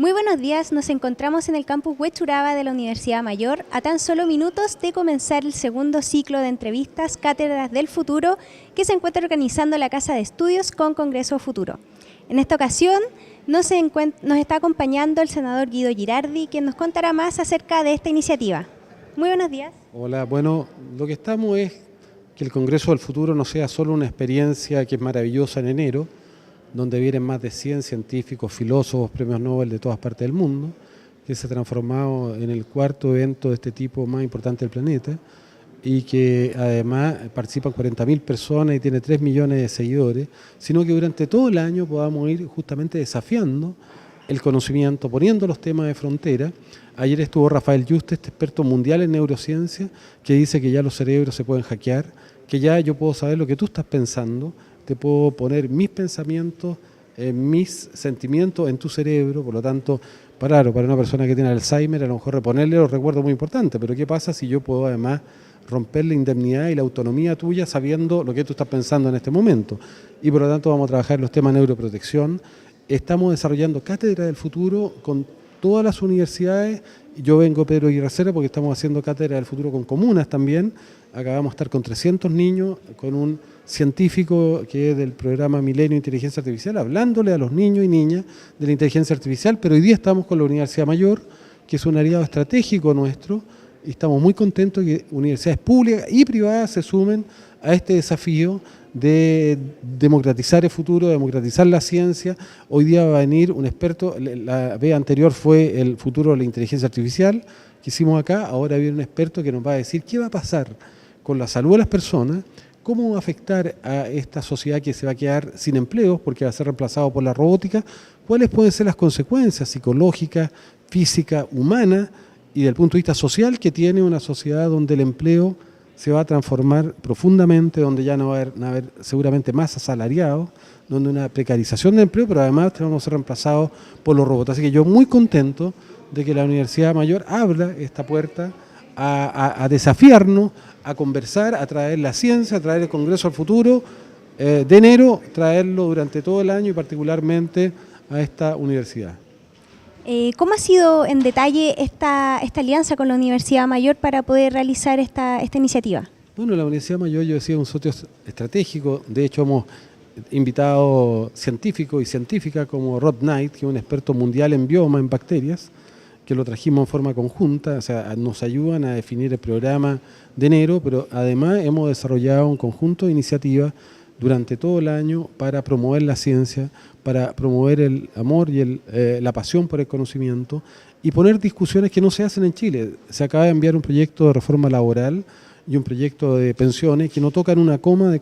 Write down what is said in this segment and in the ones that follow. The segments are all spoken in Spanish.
Muy buenos días, nos encontramos en el campus Huechuraba de la Universidad Mayor a tan solo minutos de comenzar el segundo ciclo de entrevistas Cátedras del Futuro que se encuentra organizando la Casa de Estudios con Congreso Futuro. En esta ocasión nos está acompañando el senador Guido Girardi, quien nos contará más acerca de esta iniciativa. Muy buenos días. Hola, bueno, lo que estamos es que el Congreso del Futuro no sea solo una experiencia que es maravillosa en enero, donde vienen más de 100 científicos, filósofos, premios Nobel de todas partes del mundo, que se ha transformado en el cuarto evento de este tipo más importante del planeta y que además participan 40.000 personas y tiene 3 millones de seguidores, sino que durante todo el año podamos ir justamente desafiando el conocimiento, poniendo los temas de frontera. Ayer estuvo Rafael Yuste, este experto mundial en neurociencia, que dice que ya los cerebros se pueden hackear, que ya yo puedo saber lo que tú estás pensando, te puedo poner mis pensamientos, mis sentimientos en tu cerebro, por lo tanto, para una persona que tiene Alzheimer, a lo mejor reponerle los recuerdos es muy importante, pero ¿qué pasa si yo puedo además romper la indemnidad y la autonomía tuya sabiendo lo que tú estás pensando en este momento? Y por lo tanto vamos a trabajar en los temas de neuroprotección. Estamos desarrollando Cátedra del Futuro con todas las universidades. Yo vengo Pedro Aguirre porque estamos haciendo Cátedra del Futuro con comunas también. Acá vamos a estar con 300 niños, con un científico que es del programa Milenio Inteligencia Artificial, hablándole a los niños y niñas de la inteligencia artificial, pero hoy día estamos con la Universidad Mayor, que es un aliado estratégico nuestro, y estamos muy contentos que universidades públicas y privadas se sumen a este desafío de democratizar el futuro, democratizar la ciencia. Hoy día va a venir un experto, la vez anterior fue el futuro de la inteligencia artificial que hicimos acá, ahora viene un experto que nos va a decir qué va a pasar con la salud de las personas, cómo va a afectar a esta sociedad que se va a quedar sin empleos porque va a ser reemplazado por la robótica, cuáles pueden ser las consecuencias psicológicas, físicas, humanas y del punto de vista social que tiene una sociedad donde el empleo se va a transformar profundamente, donde ya no va a haber seguramente más asalariados, donde una precarización de empleo, pero además vamos a ser reemplazados por los robots. Así que yo muy contento de que la Universidad Mayor abra esta puerta a desafiarnos, a conversar, a traer la ciencia, a traer el Congreso al Futuro de enero, traerlo durante todo el año y particularmente a esta universidad. ¿Cómo ha sido en detalle esta alianza con la Universidad Mayor para poder realizar esta iniciativa? Bueno, la Universidad Mayor, yo decía, es un socio estratégico. De hecho, hemos invitado científicos y científicas como Rod Knight, que es un experto mundial en bioma, en bacterias, que lo trajimos en forma conjunta, o sea, nos ayudan a definir el programa de enero, pero además hemos desarrollado un conjunto de iniciativas durante todo el año para promover la ciencia, para promover el amor y la pasión por el conocimiento y poner discusiones que no se hacen en Chile. Se acaba de enviar un proyecto de reforma laboral y un proyecto de pensiones que no tocan una coma de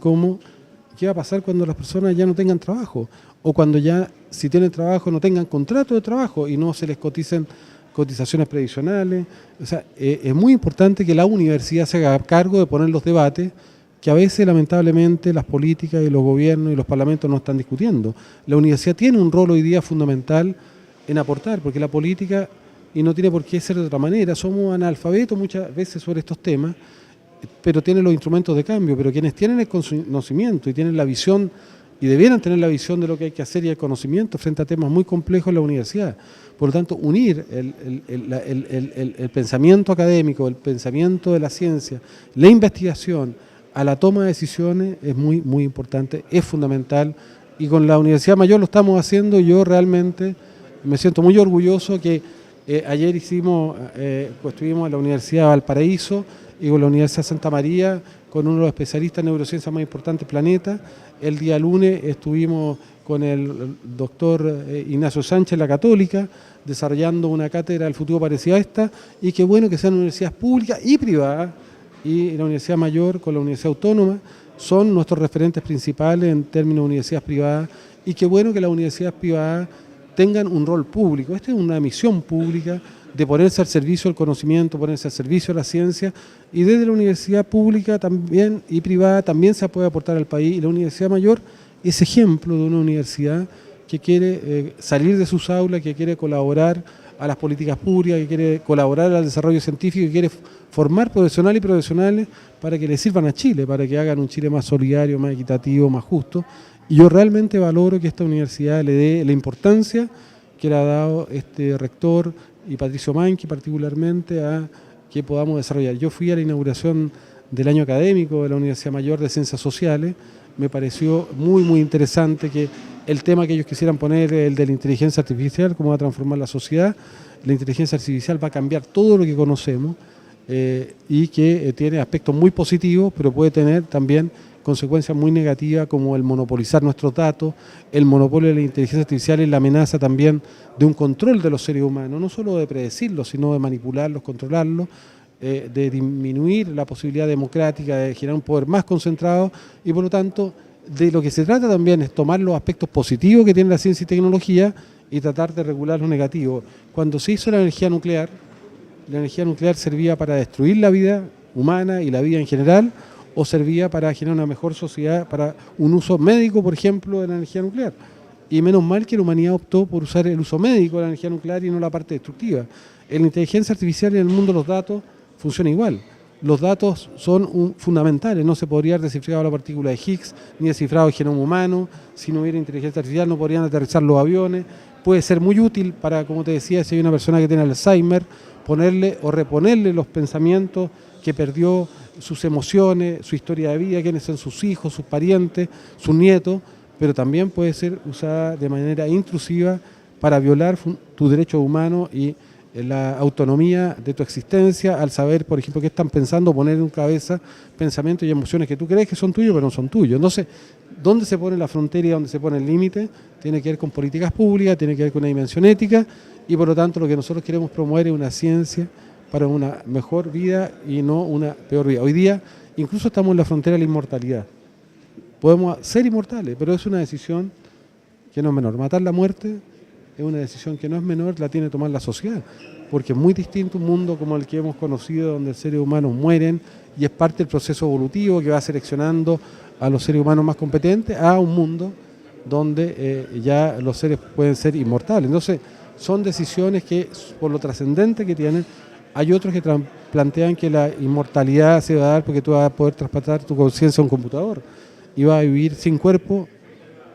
qué va a pasar cuando las personas ya no tengan trabajo o cuando ya, si tienen trabajo, no tengan contrato de trabajo y no se les coticen cotizaciones previsionales. O sea, es muy importante que la universidad se haga cargo de poner los debates que a veces lamentablemente las políticas y los gobiernos y los parlamentos no están discutiendo. La universidad tiene un rol hoy día fundamental en aportar, porque la política, y no tiene por qué ser de otra manera, somos analfabetos muchas veces sobre estos temas, pero tienen los instrumentos de cambio, pero quienes tienen el conocimiento y tienen la visión, y debieran tener la visión de lo que hay que hacer y el conocimiento frente a temas muy complejos en la universidad. Por lo tanto, unir el pensamiento académico, el pensamiento de la ciencia, la investigación, a la toma de decisiones es muy, muy importante, es fundamental, y con la Universidad Mayor lo estamos haciendo. Yo realmente me siento muy orgulloso que ayer estuvimos en la Universidad de Valparaíso y con la Universidad de Santa María, con uno de los especialistas en neurociencia más importantes del planeta. El día lunes estuvimos con el doctor Ignacio Sánchez, la Católica, desarrollando una cátedra del futuro parecida a esta, y qué bueno que sean universidades públicas y privadas, y la Universidad Mayor con la Universidad Autónoma son nuestros referentes principales en términos de universidades privadas, y qué bueno que las universidades privadas tengan un rol público. Esta es una misión pública de ponerse al servicio del conocimiento, ponerse al servicio de la ciencia, y desde la universidad pública también y privada también se puede aportar al país, y la Universidad Mayor es ejemplo de una universidad que quiere salir de sus aulas, que quiere colaborar a las políticas públicas, que quiere colaborar al desarrollo científico, que quiere formar profesionales y profesionales para que le sirvan a Chile, para que hagan un Chile más solidario, más equitativo, más justo. Y yo realmente valoro que esta universidad le dé la importancia que le ha dado este rector y Patricio Manqui particularmente a que podamos desarrollar. Yo fui a la inauguración del año académico de la Universidad Mayor de Ciencias Sociales, me pareció muy interesante que el tema que ellos quisieran poner, el de la inteligencia artificial, cómo va a transformar la sociedad. La inteligencia artificial va a cambiar todo lo que conocemos y que tiene aspectos muy positivos, pero puede tener también consecuencias muy negativas como el monopolizar nuestros datos, el monopolio de la inteligencia artificial y la amenaza también de un control de los seres humanos, no solo de predecirlos, sino de manipularlos, controlarlos, de disminuir la posibilidad democrática de generar un poder más concentrado y por lo tanto de lo que se trata también es tomar los aspectos positivos que tiene la ciencia y tecnología y tratar de regular los negativos. Cuando se hizo la energía nuclear servía para destruir la vida humana y la vida en general o servía para generar una mejor sociedad, para un uso médico, por ejemplo, de la energía nuclear. Y menos mal que la humanidad optó por usar el uso médico de la energía nuclear y no la parte destructiva. En la inteligencia artificial y en el mundo de los datos funciona igual. Los datos son fundamentales, no se podría haber descifrado la partícula de Higgs ni descifrado el genoma humano. Si no hubiera inteligencia artificial no podrían aterrizar los aviones. Puede ser muy útil para, como te decía, si hay una persona que tiene Alzheimer, ponerle o reponerle los pensamientos que perdió, sus emociones, su historia de vida, quiénes son sus hijos, sus parientes, sus nietos, pero también puede ser usada de manera intrusiva para violar tus derechos humanos y la autonomía de tu existencia al saber, por ejemplo, qué están pensando, poner en tu cabeza pensamientos y emociones que tú crees que son tuyos, pero no son tuyos. Entonces, ¿dónde se pone la frontera y dónde se pone el límite? Tiene que ver con políticas públicas, tiene que ver con una dimensión ética y por lo tanto lo que nosotros queremos promover es una ciencia para una mejor vida y no una peor vida. Hoy día incluso estamos en la frontera de la inmortalidad. Podemos ser inmortales, pero es una decisión que no es menor. Matar la muerte es una decisión que no es menor, la tiene que tomar la sociedad, porque es muy distinto un mundo como el que hemos conocido, donde los seres humanos mueren y es parte del proceso evolutivo que va seleccionando a los seres humanos más competentes, a un mundo donde ya los seres pueden ser inmortales. Entonces, son decisiones que, por lo trascendente que tienen, hay otros que plantean que la inmortalidad se va a dar porque tú vas a poder traspasar tu conciencia a un computador y vas a vivir sin cuerpo,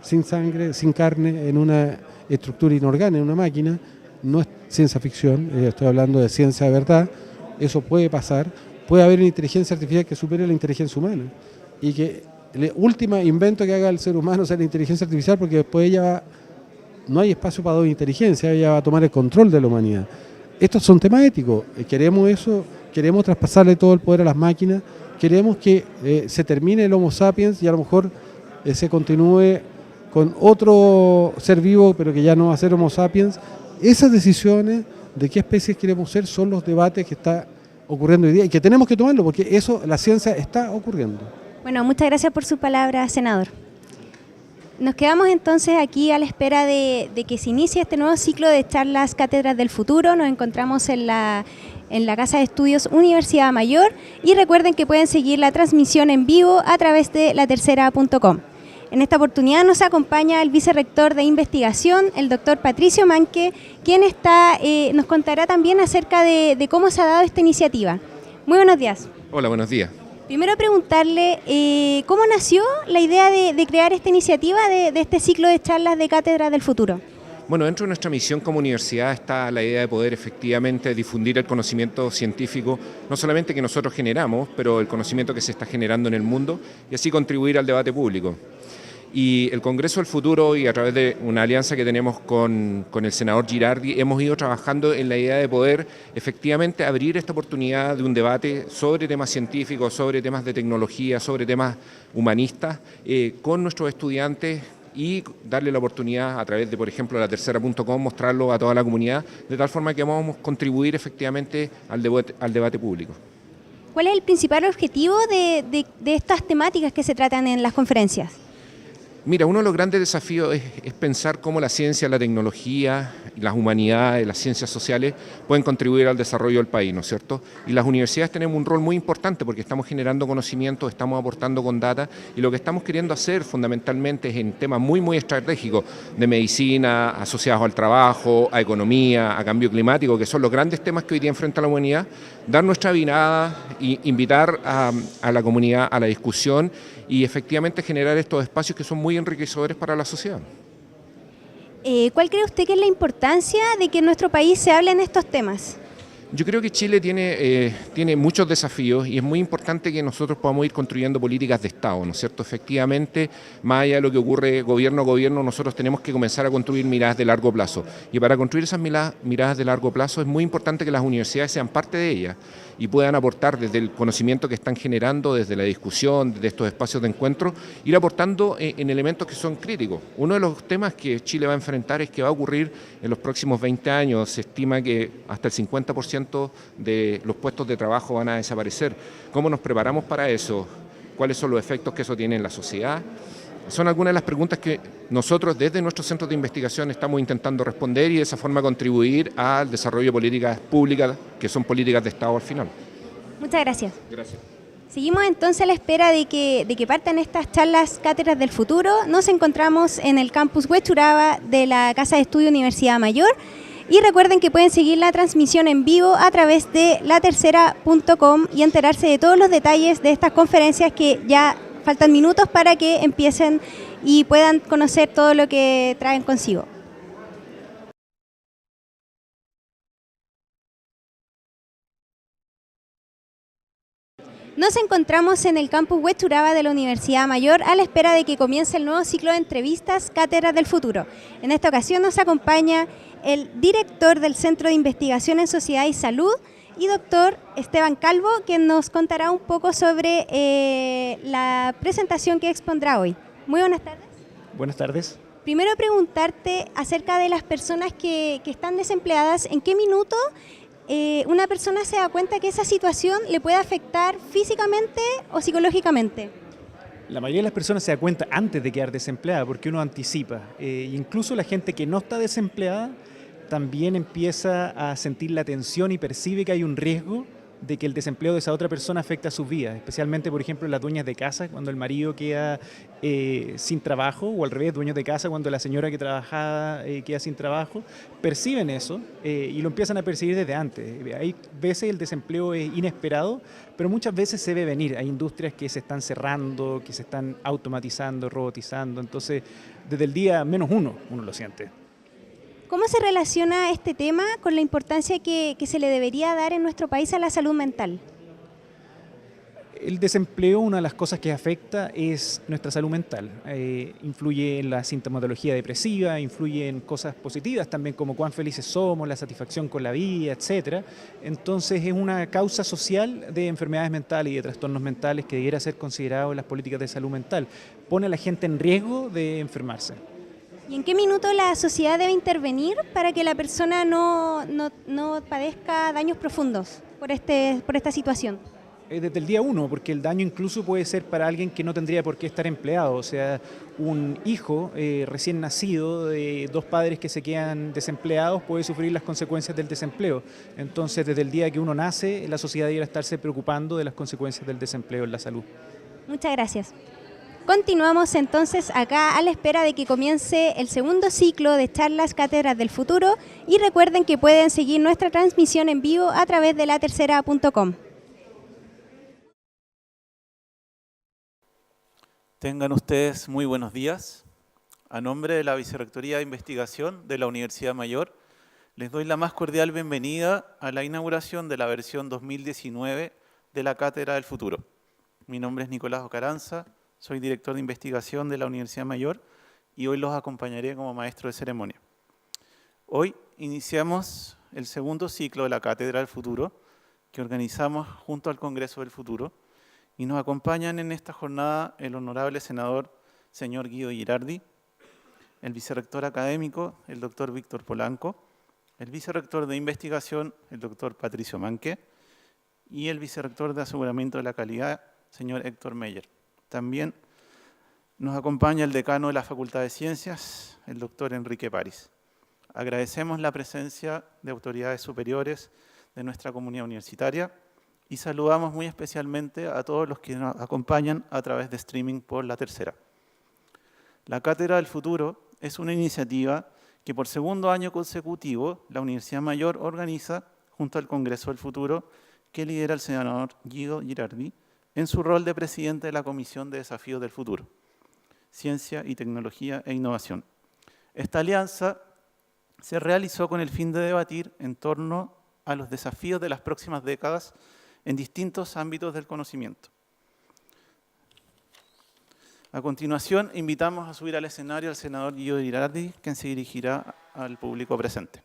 sin sangre, sin carne, en una estructura inorgánica, en una máquina. No es ciencia ficción, estoy hablando de ciencia de verdad. Eso puede pasar. Puede haber una inteligencia artificial que supere la inteligencia humana y que el último invento que haga el ser humano sea la inteligencia artificial, porque después no hay espacio para dos inteligencias, ella va a tomar el control de la humanidad. Estos son temas éticos, queremos eso, queremos traspasarle todo el poder a las máquinas, queremos que se termine el Homo sapiens y a lo mejor se continúe con otro ser vivo, pero que ya no va a ser Homo sapiens. Esas decisiones de qué especies queremos ser son los debates que está ocurriendo hoy día y que tenemos que tomarlo, porque eso, la ciencia está ocurriendo. Bueno, muchas gracias por su palabra, senador. Nos quedamos entonces aquí a la espera de que se inicie este nuevo ciclo de charlas Cátedras del Futuro. Nos encontramos en la Casa de Estudios Universidad Mayor y recuerden que pueden seguir la transmisión en vivo a través de latercera.com. En esta oportunidad nos acompaña el vicerrector de investigación, el doctor Patricio Manqui, quien nos contará también acerca de cómo se ha dado esta iniciativa. Muy buenos días. Hola, buenos días. Primero preguntarle cómo nació la idea de crear esta iniciativa de este ciclo de charlas de Cátedras del Futuro. Bueno, dentro de nuestra misión como universidad está la idea de poder efectivamente difundir el conocimiento científico, no solamente que nosotros generamos, pero el conocimiento que se está generando en el mundo y así contribuir al debate público. Y el Congreso del Futuro, y a través de una alianza que tenemos con el senador Girardi, hemos ido trabajando en la idea de poder efectivamente abrir esta oportunidad de un debate sobre temas científicos, sobre temas de tecnología, sobre temas humanistas, con nuestros estudiantes y darle la oportunidad a través de, por ejemplo, latercera.com, mostrarlo a toda la comunidad, de tal forma que vamos a contribuir efectivamente al debate público. ¿Cuál es el principal objetivo de estas temáticas que se tratan en las conferencias? Mira, uno de los grandes desafíos es pensar cómo la ciencia, la tecnología, las humanidades, las ciencias sociales pueden contribuir al desarrollo del país, ¿no es cierto? Y las universidades tenemos un rol muy importante porque estamos generando conocimiento, estamos aportando con data y lo que estamos queriendo hacer fundamentalmente es en temas muy estratégicos de medicina, asociados al trabajo, a economía, a cambio climático, que son los grandes temas que hoy día enfrenta la humanidad, dar nuestra mirada e invitar a la comunidad a la discusión y efectivamente generar estos espacios que son muy enriquecedores para la sociedad. ¿Cuál cree usted que es la importancia de que en nuestro país se hablen estos temas? Yo creo que Chile tiene muchos desafíos y es muy importante que nosotros podamos ir construyendo políticas de Estado, ¿no es cierto? Efectivamente, más allá de lo que ocurre gobierno a gobierno, nosotros tenemos que comenzar a construir miradas de largo plazo. Y para construir esas miradas de largo plazo es muy importante que las universidades sean parte de ellas y puedan aportar desde el conocimiento que están generando, desde la discusión, desde estos espacios de encuentro, ir aportando en elementos que son críticos. Uno de los temas que Chile va a enfrentar es que va a ocurrir en los próximos 20 años. Se estima que hasta el 50% de los puestos de trabajo van a desaparecer. ¿Cómo nos preparamos para eso? ¿Cuáles son los efectos que eso tiene en la sociedad? Son algunas de las preguntas que nosotros desde nuestros centros de investigación estamos intentando responder y de esa forma contribuir al desarrollo de políticas públicas que son políticas de Estado al final. Muchas gracias. Gracias. Seguimos entonces a la espera de que partan estas charlas Cátedras del Futuro. Nos encontramos en el campus Huechuraba de la Casa de Estudio Universidad Mayor. Y recuerden que pueden seguir la transmisión en vivo a través de latercera.com y enterarse de todos los detalles de estas conferencias que ya faltan minutos para que empiecen y puedan conocer todo lo que traen consigo. Nos encontramos en el campus Huechuraba de la Universidad Mayor a la espera de que comience el nuevo ciclo de entrevistas Cátedras del Futuro. En esta ocasión nos acompaña el director del Centro de Investigación en Sociedad y Salud y doctor Esteban Calvo, quien nos contará un poco sobre la presentación que expondrá hoy. Muy buenas tardes. Buenas tardes. Primero preguntarte acerca de las personas que están desempleadas, ¿en qué minuto una persona se da cuenta que esa situación le puede afectar físicamente o psicológicamente? La mayoría de las personas se da cuenta antes de quedar desempleada porque uno anticipa. Incluso la gente que no está desempleada también empieza a sentir la tensión y percibe que hay un riesgo de que el desempleo de esa otra persona afecte a sus vidas, especialmente, por ejemplo, las dueñas de casa, cuando el marido queda sin trabajo, o al revés, dueños de casa, cuando la señora que trabajaba queda sin trabajo, perciben eso y lo empiezan a percibir desde antes. Hay veces el desempleo es inesperado, pero muchas veces se ve venir. Hay industrias que se están cerrando, que se están automatizando, robotizando, entonces desde el día -1 uno lo siente. ¿Cómo se relaciona este tema con la importancia que se le debería dar en nuestro país a la salud mental? El desempleo, una de las cosas que afecta es nuestra salud mental. Influye en la sintomatología depresiva, influye en cosas positivas también, como cuán felices somos, la satisfacción con la vida, etc. Entonces es una causa social de enfermedades mentales y de trastornos mentales que debiera ser considerado en las políticas de salud mental. Pone a la gente en riesgo de enfermarse. ¿Y en qué minuto la sociedad debe intervenir para que la persona no padezca daños profundos por esta situación? Desde el día 1, porque el daño incluso puede ser para alguien que no tendría por qué estar empleado, o sea, un hijo recién nacido de dos padres que se quedan desempleados puede sufrir las consecuencias del desempleo. Entonces, desde el día que uno nace, la sociedad debería estarse preocupando de las consecuencias del desempleo en la salud. Muchas gracias. Continuamos entonces acá a la espera de que comience el segundo ciclo de charlas Cátedras del Futuro y recuerden que pueden seguir nuestra transmisión en vivo a través de latercera.com. Tengan ustedes muy buenos días. A nombre de la Vicerrectoría de Investigación de la Universidad Mayor, les doy la más cordial bienvenida a la inauguración de la versión 2019 de la Cátedra del Futuro. Mi nombre es Nicolás Ocaranza, soy director de investigación de la Universidad Mayor y hoy los acompañaré como maestro de ceremonia. Hoy iniciamos el segundo ciclo de la Cátedra del Futuro que organizamos junto al Congreso del Futuro y nos acompañan en esta jornada el honorable senador señor Guido Girardi, el vicerrector académico, el doctor Víctor Polanco, el vicerrector de investigación, el doctor Patricio Manque y el vicerrector de aseguramiento de la calidad, señor Héctor Meyer. También nos acompaña el decano de la Facultad de Ciencias, el doctor Enrique París. Agradecemos la presencia de autoridades superiores de nuestra comunidad universitaria y saludamos muy especialmente a todos los que nos acompañan a través de streaming por La Tercera. La Cátedra del Futuro es una iniciativa que por segundo año consecutivo la Universidad Mayor organiza junto al Congreso del Futuro que lidera el senador Guido Girardi en su rol de presidente de la Comisión de Desafíos del Futuro, Ciencia y Tecnología e Innovación. Esta alianza se realizó con el fin de debatir en torno a los desafíos de las próximas décadas en distintos ámbitos del conocimiento. A continuación, invitamos a subir al escenario al senador Guido Girardi, quien se dirigirá al público presente.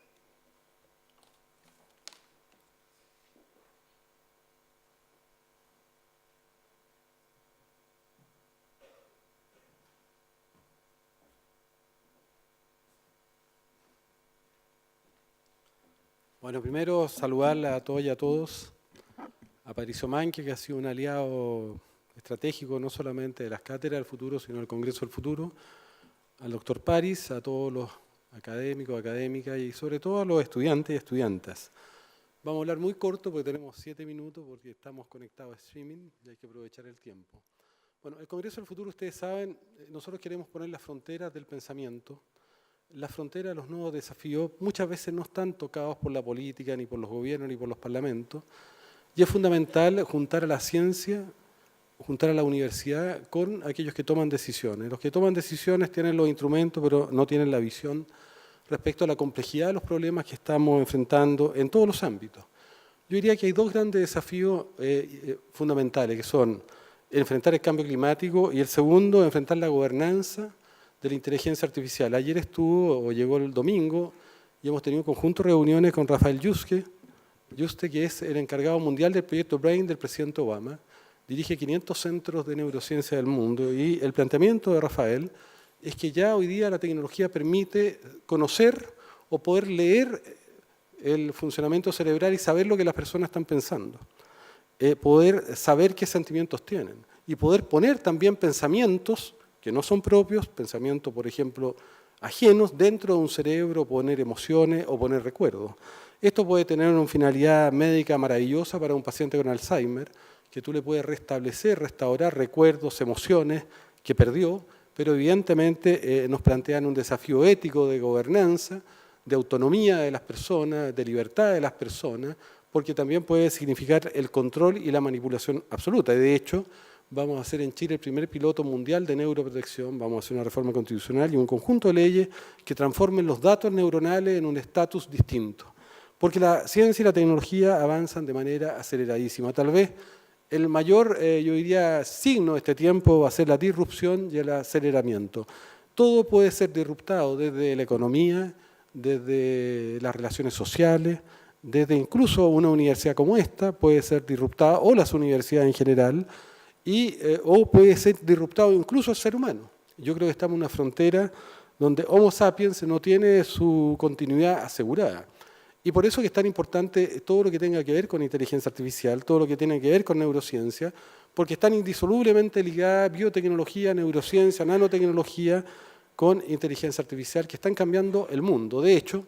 Bueno, primero saludarla a todos y a todos, a Patricio Manque, que ha sido un aliado estratégico no solamente de las cátedras del futuro, sino del Congreso del Futuro, al doctor París, a todos los académicos, académicas y sobre todo a los estudiantes y estudiantas. Vamos a hablar muy corto porque tenemos 7 minutos porque estamos conectados a streaming y hay que aprovechar el tiempo. Bueno, el Congreso del Futuro, ustedes saben, nosotros queremos poner las fronteras del pensamiento. Las fronteras de los nuevos desafíos muchas veces no están tocados por la política, ni por los gobiernos, ni por los parlamentos. Y es fundamental juntar a la ciencia, juntar a la universidad con aquellos que toman decisiones. Los que toman decisiones tienen los instrumentos, pero no tienen la visión respecto a la complejidad de los problemas que estamos enfrentando en todos los ámbitos. Yo diría que hay 2 grandes desafíos fundamentales, que son enfrentar el cambio climático y el segundo, enfrentar la gobernanza de la inteligencia artificial. Ayer llegó el domingo, y hemos tenido un conjunto de reuniones con Rafael Yuste, que es el encargado mundial del proyecto BRAIN del presidente Obama. Dirige 500 centros de neurociencia del mundo, y el planteamiento de Rafael es que ya hoy día la tecnología permite conocer o poder leer el funcionamiento cerebral y saber lo que las personas están pensando. Poder saber qué sentimientos tienen y poder poner también pensamientos que no son propios, pensamientos, por ejemplo, ajenos, dentro de un cerebro, poner emociones o poner recuerdos. Esto puede tener una finalidad médica maravillosa para un paciente con Alzheimer, que tú le puedes restablecer, restaurar recuerdos, emociones que perdió, pero evidentemente nos plantean un desafío ético de gobernanza, de autonomía de las personas, de libertad de las personas, porque también puede significar el control y la manipulación absoluta. De hecho, vamos a hacer en Chile el primer piloto mundial de neuroprotección, vamos a hacer una reforma constitucional y un conjunto de leyes que transformen los datos neuronales en un estatus distinto. Porque la ciencia y la tecnología avanzan de manera aceleradísima. Tal vez el mayor, yo diría, signo de este tiempo va a ser la disrupción y el aceleramiento. Todo puede ser disruptado, desde la economía, desde las relaciones sociales, desde incluso una universidad como esta puede ser disruptada, o las universidades en general, o puede ser disruptado incluso el ser humano. Yo creo que estamos en una frontera donde Homo sapiens no tiene su continuidad asegurada. Y por eso que es tan importante todo lo que tenga que ver con inteligencia artificial, todo lo que tiene que ver con neurociencia, porque están indisolublemente ligadas biotecnología, neurociencia, nanotecnología con inteligencia artificial, que están cambiando el mundo. De hecho,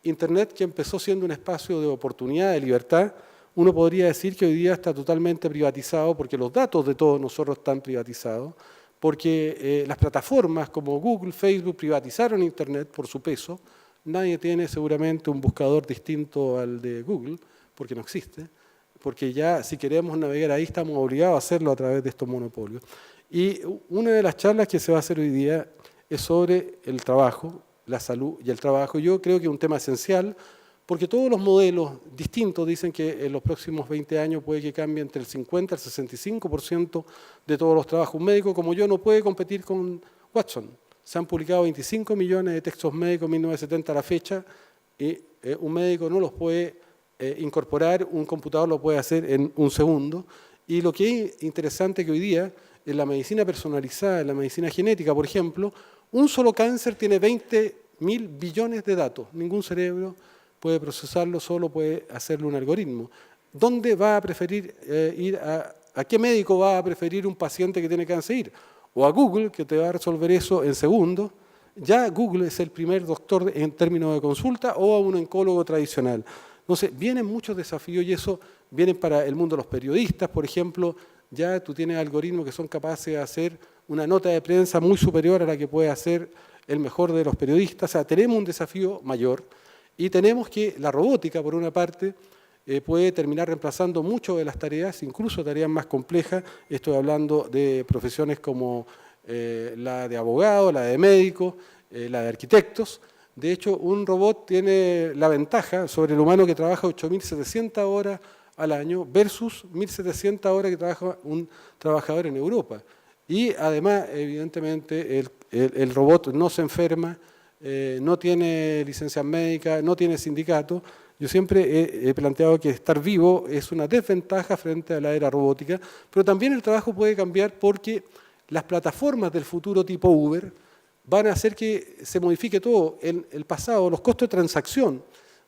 Internet, que empezó siendo un espacio de oportunidad, de libertad, uno podría decir que hoy día está totalmente privatizado, porque los datos de todos nosotros están privatizados, porque las plataformas como Google, Facebook privatizaron Internet por su peso. Nadie tiene seguramente un buscador distinto al de Google, porque no existe, porque ya si queremos navegar ahí estamos obligados a hacerlo a través de estos monopolios. Y una de las charlas que se va a hacer hoy día es sobre el trabajo, la salud y el trabajo. Yo creo que es un tema esencial, porque todos los modelos distintos dicen que en los próximos 20 años puede que cambie entre el 50 al 65% de todos los trabajos. Un médico como yo no puede competir con Watson. Se han publicado 25 millones de textos médicos en 1970 a la fecha, y un médico no los puede incorporar, un computador lo puede hacer en un segundo. Y lo que es interesante que hoy día, en la medicina personalizada, en la medicina genética, por ejemplo, un solo cáncer tiene 20.000 billones de datos. Ningún cerebro puede procesarlo, solo puede hacerlo un algoritmo. ¿Dónde va a preferir a qué médico va a preferir un paciente que tiene cáncer ir? O a Google, que te va a resolver eso en segundos. Ya Google es el primer doctor en términos de consulta, o a un oncólogo tradicional. Entonces, vienen muchos desafíos, y eso viene para el mundo de los periodistas, por ejemplo. Ya tú tienes algoritmos que son capaces de hacer una nota de prensa muy superior a la que puede hacer el mejor de los periodistas. O sea, tenemos un desafío mayor, y tenemos que la robótica, por una parte, puede terminar reemplazando mucho de las tareas, incluso tareas más complejas. Estoy hablando de profesiones como la de abogado, la de médico, la de arquitectos. De hecho, un robot tiene la ventaja sobre el humano que trabaja 8.700 horas al año versus 1.700 horas que trabaja un trabajador en Europa. Y además, evidentemente, el robot no se enferma, no tiene licencia médica, no tiene sindicato. Yo siempre he planteado que estar vivo es una desventaja frente a la era robótica, pero también el trabajo puede cambiar porque las plataformas del futuro tipo Uber van a hacer que se modifique todo. En el pasado, los costos de transacción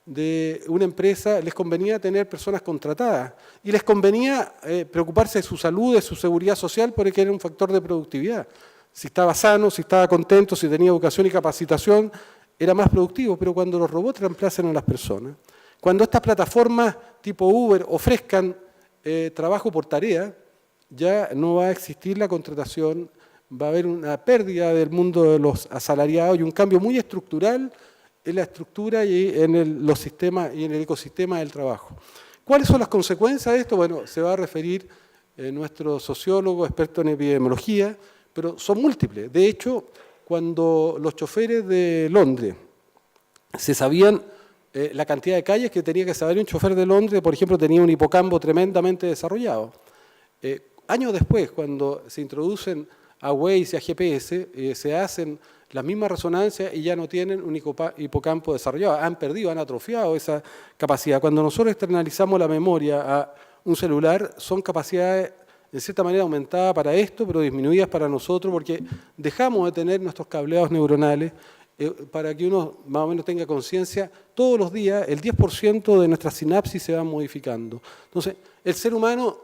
de una empresa les convenía tener personas contratadas y les convenía preocuparse de su salud, de su seguridad social, porque era un factor de productividad. Si estaba sano, si estaba contento, si tenía educación y capacitación, era más productivo. Pero cuando los robots reemplacen a las personas, cuando estas plataformas tipo Uber ofrezcan trabajo por tarea, ya no va a existir la contratación, va a haber una pérdida del mundo de los asalariados y un cambio muy estructural en la estructura y en los sistemas y en el ecosistema del trabajo. ¿Cuáles son las consecuencias de esto? Bueno, se va a referir nuestro sociólogo, experto en epidemiología, pero son múltiples. De hecho, cuando los choferes de Londres se sabían la cantidad de calles que tenía que saber un chofer de Londres, por ejemplo, tenía un hipocampo tremendamente desarrollado. Años después, cuando se introducen a Waze y a GPS, se hacen las mismas resonancias y ya no tienen un hipocampo desarrollado. Han perdido, han atrofiado esa capacidad. Cuando nosotros externalizamos la memoria a un celular, son capacidades de cierta manera aumentadas para esto, pero disminuidas para nosotros, porque dejamos de tener nuestros cableados neuronales para que uno más o menos tenga conciencia. Todos los días el 10% de nuestras sinapsis se van modificando. Entonces, el ser humano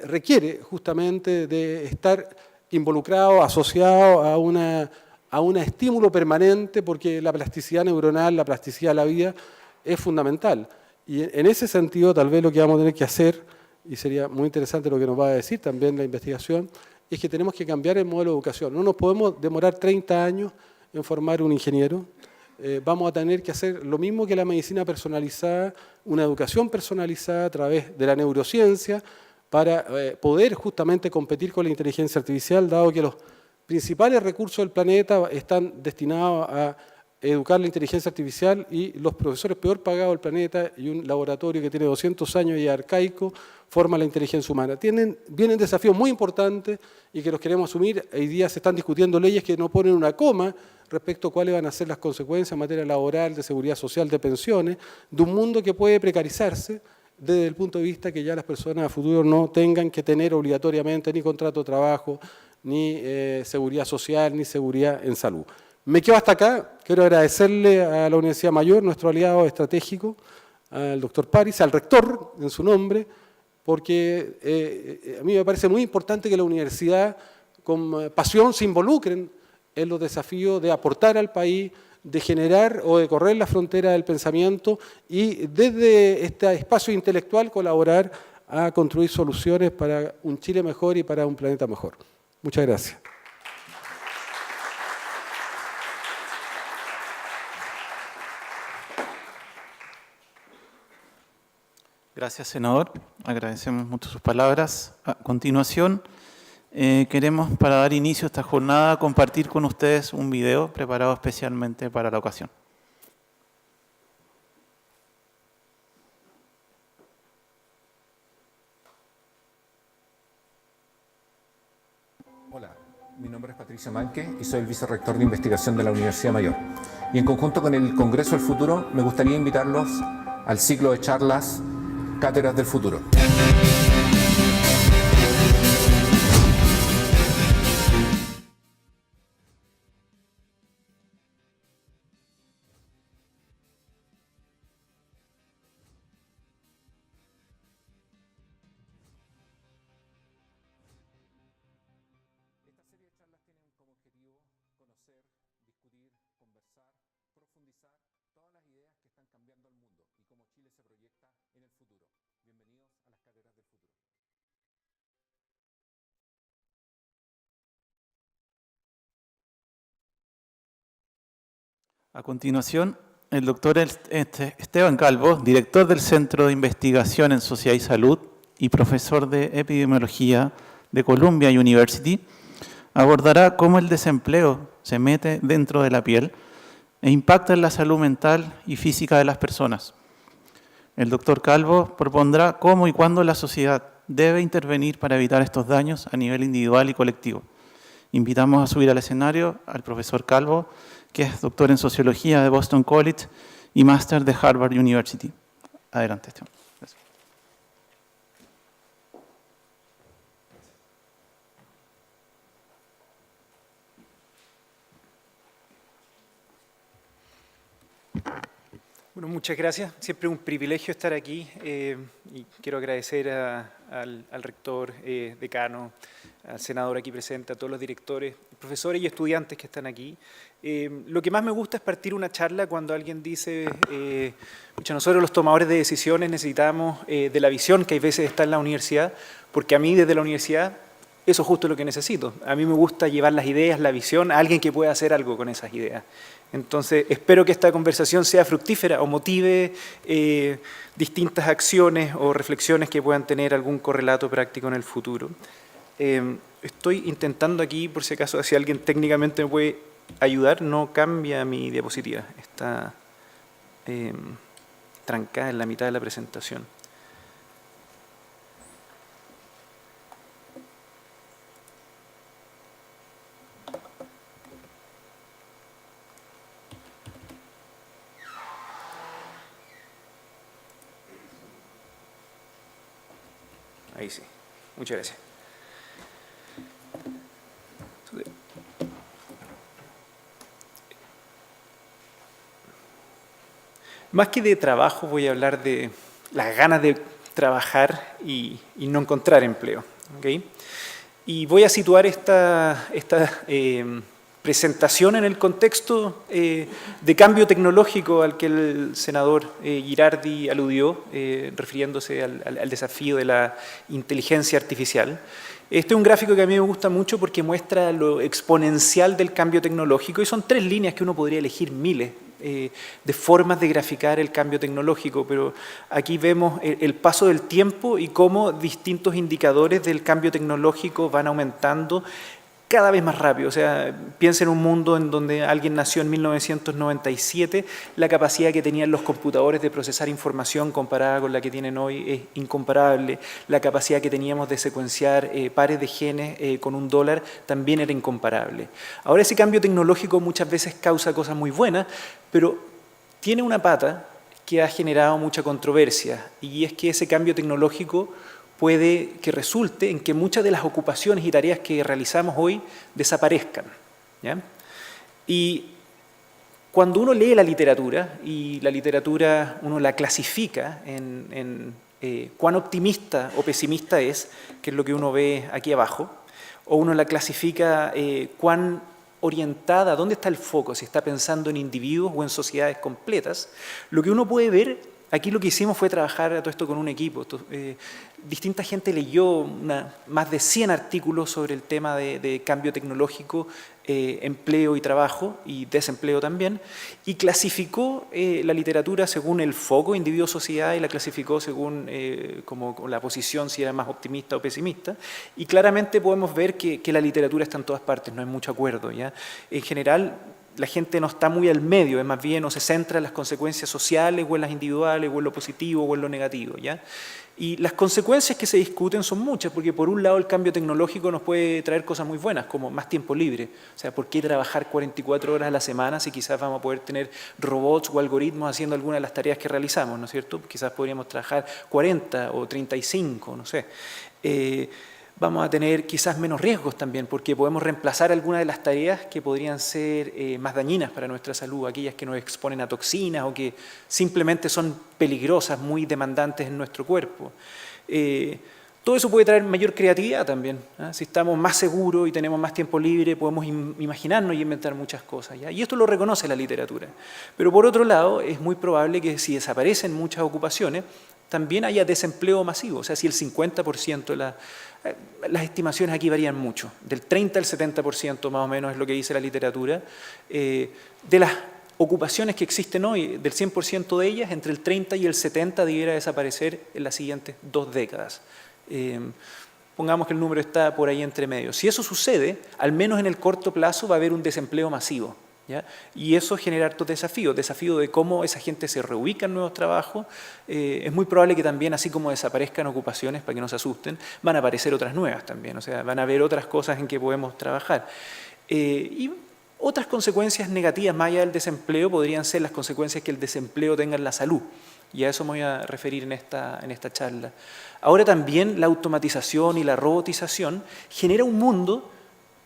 requiere justamente de estar involucrado, asociado a un estímulo permanente, porque la plasticidad neuronal, la plasticidad de la vida es fundamental. Y en ese sentido, tal vez lo que vamos a tener que hacer, y sería muy interesante lo que nos va a decir también la investigación, es que tenemos que cambiar el modelo de educación. No nos podemos demorar 30 años en formar un ingeniero. Vamos a tener que hacer lo mismo que la medicina personalizada, una educación personalizada a través de la neurociencia, para poder justamente competir con la inteligencia artificial, dado que los principales recursos del planeta están destinados a educar la inteligencia artificial y los profesores peor pagados del planeta y un laboratorio que tiene 200 años y es arcaico forma la inteligencia humana. Vienen desafíos muy importantes y que los queremos asumir. Hoy día se están discutiendo leyes que no ponen una coma respecto a cuáles van a ser las consecuencias en materia laboral, de seguridad social, de pensiones, de un mundo que puede precarizarse desde el punto de vista que ya las personas a futuro no tengan que tener obligatoriamente ni contrato de trabajo, ni seguridad social, ni seguridad en salud. Me quedo hasta acá. Quiero agradecerle a la Universidad Mayor, nuestro aliado estratégico, al doctor París, al rector en su nombre, porque a mí me parece muy importante que la universidad con pasión se involucren en los desafíos de aportar al país, de generar o de correr la frontera del pensamiento y desde este espacio intelectual colaborar a construir soluciones para un Chile mejor y para un planeta mejor. Muchas gracias. Gracias, senador. Agradecemos mucho sus palabras. A continuación, queremos, para dar inicio a esta jornada, compartir con ustedes un video preparado especialmente para la ocasión. Hola, mi nombre es Patricio Manque y soy el vicerrector de investigación de la Universidad Mayor. Y en conjunto con el Congreso del Futuro, me gustaría invitarlos al ciclo de charlas Cátedras del Futuro. A continuación, el doctor Esteban Calvo, director del Centro de Investigación en Sociedad y Salud y profesor de Epidemiología de Columbia University, Abordará cómo el desempleo se mete dentro de la piel e impacta en la salud mental y física de las personas. El doctor Calvo propondrá cómo y cuándo la sociedad debe intervenir para evitar estos daños a nivel individual y colectivo. Invitamos a subir al escenario al profesor Calvo, que es doctor en Sociología de Boston College y máster de Harvard University. Adelante, Esteban. Gracias. Bueno, muchas gracias. Siempre un privilegio estar aquí y quiero agradecer al rector, decano, al senador aquí presente, a todos los directores, profesores y estudiantes que están aquí. Lo que más me gusta es partir una charla cuando alguien dice, nosotros los tomadores de decisiones necesitamos de la visión que hay veces está en la universidad, porque a mí desde la universidad eso es justo lo que necesito. A mí me gusta llevar las ideas, la visión a alguien que pueda hacer algo con esas ideas. Entonces, espero que esta conversación sea fructífera o motive distintas acciones o reflexiones que puedan tener algún correlato práctico en el futuro. Estoy intentando aquí, por si acaso, si alguien técnicamente me puede ayudar, no cambia mi diapositiva. Está trancada en la mitad de la presentación. Ahí sí. Muchas gracias. Más que de trabajo voy a hablar de las ganas de trabajar y no encontrar empleo. ¿Okay? Y voy a situar esta presentación en el contexto de cambio tecnológico al que el senador Girardi aludió, refiriéndose al desafío de la inteligencia artificial. Este es un gráfico que a mí me gusta mucho porque muestra lo exponencial del cambio tecnológico y son 3 líneas que uno podría elegir miles de formas de graficar el cambio tecnológico, pero aquí vemos el paso del tiempo y cómo distintos indicadores del cambio tecnológico van aumentando cada vez más rápido. O sea, piensa en un mundo en donde alguien nació en 1997, la capacidad que tenían los computadores de procesar información comparada con la que tienen hoy es incomparable. La capacidad que teníamos de secuenciar pares de genes con $1 también era incomparable. Ahora ese cambio tecnológico muchas veces causa cosas muy buenas, pero tiene una pata que ha generado mucha controversia, y es que ese cambio tecnológico puede que resulte en que muchas de las ocupaciones y tareas que realizamos hoy desaparezcan, ¿ya? Y cuando uno lee la literatura, y la literatura uno la clasifica en cuán optimista o pesimista es, que es lo que uno ve aquí abajo, o uno la clasifica cuán orientada, dónde está el foco, si está pensando en individuos o en sociedades completas, lo que uno puede ver. Aquí lo que hicimos fue trabajar todo esto con un equipo. Distinta gente leyó más de 100 artículos sobre el tema de cambio tecnológico, empleo y trabajo, y desempleo también, y clasificó la literatura según el foco, individuo-sociedad, y la clasificó según como la posición, si era más optimista o pesimista, y claramente podemos ver que la literatura está en todas partes, no hay mucho acuerdo, ¿ya? En general, la gente no está muy al medio, es más bien o se centra en las consecuencias sociales o en las individuales o en lo positivo o en lo negativo, ¿ya? Y las consecuencias que se discuten son muchas, porque por un lado el cambio tecnológico nos puede traer cosas muy buenas, como más tiempo libre. O sea, ¿por qué trabajar 44 horas a la semana si quizás vamos a poder tener robots o algoritmos haciendo algunas de las tareas que realizamos, ¿no es cierto? Quizás podríamos trabajar 40 o 35, no sé. Vamos a tener quizás menos riesgos también, porque podemos reemplazar algunas de las tareas que podrían ser más dañinas para nuestra salud, aquellas que nos exponen a toxinas o que simplemente son peligrosas, muy demandantes en nuestro cuerpo. Todo eso puede traer mayor creatividad también, ¿eh? Si estamos más seguros y tenemos más tiempo libre, podemos imaginarnos y inventar muchas cosas, ¿ya? Y esto lo reconoce la literatura. Pero por otro lado, es muy probable que si desaparecen muchas ocupaciones, también haya desempleo masivo. O sea, si el 50% de las estimaciones aquí varían mucho, del 30 al 70% más o menos es lo que dice la literatura, de las ocupaciones que existen hoy, del 100% de ellas, entre el 30 y el 70 debiera desaparecer en las siguientes 2 décadas. Pongamos que el número está por ahí entre medio. Si eso sucede, al menos en el corto plazo va a haber un desempleo masivo, ¿ya? Y eso genera hartos desafíos, desafío de cómo esa gente se reubica en nuevos trabajos. Es muy probable que también, así como desaparezcan ocupaciones, para que no se asusten, van a aparecer otras nuevas también, o sea, van a haber otras cosas en que podemos trabajar. Y otras consecuencias negativas más allá del desempleo podrían ser las consecuencias que el desempleo tenga en la salud. Y a eso me voy a referir en esta charla. Ahora también la automatización y la robotización genera un mundo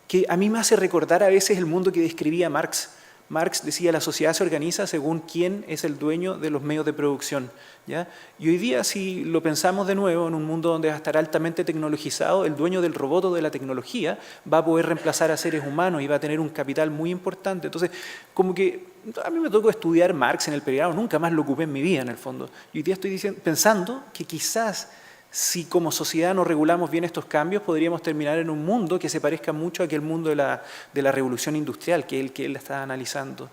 que a mí me hace recordar a veces el mundo que describía Marx. Marx decía, la sociedad se organiza según quién es el dueño de los medios de producción, ¿ya? Y hoy día, si lo pensamos de nuevo, en un mundo donde va a estar altamente tecnologizado, el dueño del robot o de la tecnología va a poder reemplazar a seres humanos y va a tener un capital muy importante. Entonces, como que a mí me tocó estudiar Marx en el pregrado, nunca más lo ocupé en mi vida, en el fondo. Y hoy día estoy pensando que quizás, si como sociedad no regulamos bien estos cambios, podríamos terminar en un mundo que se parezca mucho a aquel mundo de la revolución industrial que él está analizando.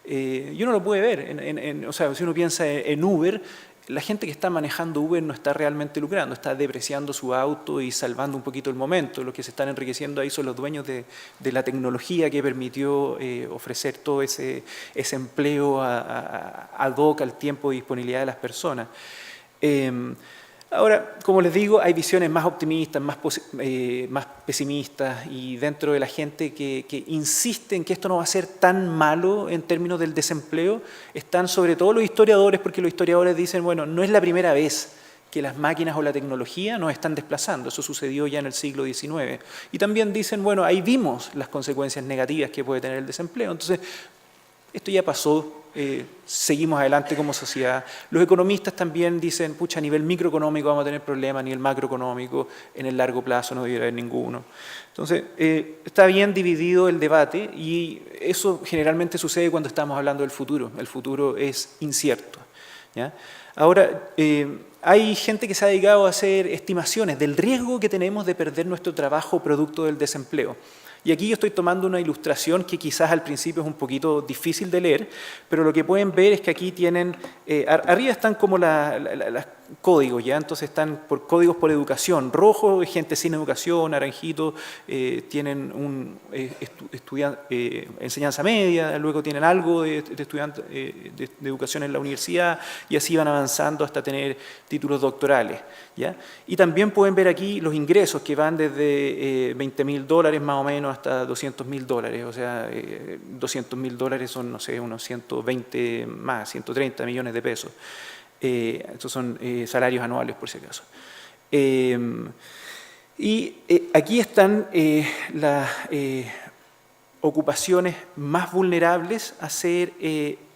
Y uno lo puede ver, o sea, si uno piensa en Uber, la gente que está manejando Uber no está realmente lucrando, está depreciando su auto y salvando un poquito el momento. Los que se están enriqueciendo ahí son los dueños de la tecnología que permitió ofrecer todo ese empleo ad hoc al tiempo y disponibilidad de las personas. Ahora, como les digo, hay visiones más optimistas, más pesimistas, y dentro de la gente que insiste en que esto no va a ser tan malo en términos del desempleo, están sobre todo los historiadores, porque los historiadores dicen, bueno, no es la primera vez que las máquinas o la tecnología nos están desplazando, eso sucedió ya en el siglo XIX. Y también dicen, bueno, ahí vimos las consecuencias negativas que puede tener el desempleo, entonces esto ya pasó. Seguimos adelante como sociedad. Los economistas también dicen, pucha, a nivel microeconómico vamos a tener problemas, a nivel macroeconómico en el largo plazo no debería haber ninguno. Entonces, está bien dividido el debate y eso generalmente sucede cuando estamos hablando del futuro. El futuro es incierto, ¿ya? Ahora, hay gente que se ha dedicado a hacer estimaciones del riesgo que tenemos de perder nuestro trabajo producto del desempleo. Y aquí yo estoy tomando una ilustración que quizás al principio es un poquito difícil de leer, pero lo que pueden ver es que aquí tienen, arriba están como los códigos, ¿ya? Entonces están por códigos por educación, rojo, gente sin educación, naranjito, tienen enseñanza media, luego tienen algo de estudiante de educación en la universidad y así van avanzando hasta tener títulos doctorales, ¿ya? Y también pueden ver aquí los ingresos que van desde $20.000 más o menos hasta $200.000, o sea, $200.000 son, no sé, unos 120 más, 130 millones de pesos. Estos son salarios anuales, por si acaso. Y aquí están las ocupaciones más vulnerables a ser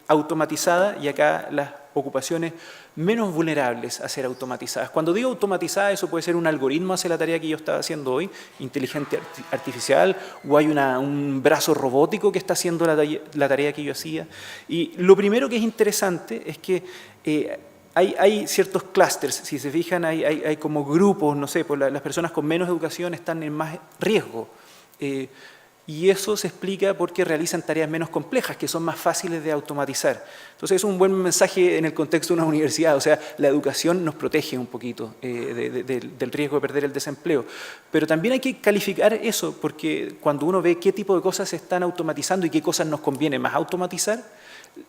automatizadas y acá las ocupaciones menos vulnerables a ser automatizadas. Cuando digo automatizadas, eso puede ser un algoritmo hace la tarea que yo estaba haciendo hoy, inteligente artificial, o hay un brazo robótico que está haciendo la tarea que yo hacía. Y lo primero que es interesante es que hay ciertos clústeres, si se fijan, hay como grupos, no sé, pues las personas con menos educación están en más riesgo. Y eso se explica porque realizan tareas menos complejas, que son más fáciles de automatizar. Entonces es un buen mensaje en el contexto de una universidad, o sea, la educación nos protege un poquito del riesgo de perder el desempleo. Pero también hay que calificar eso, porque cuando uno ve qué tipo de cosas se están automatizando y qué cosas nos conviene más automatizar,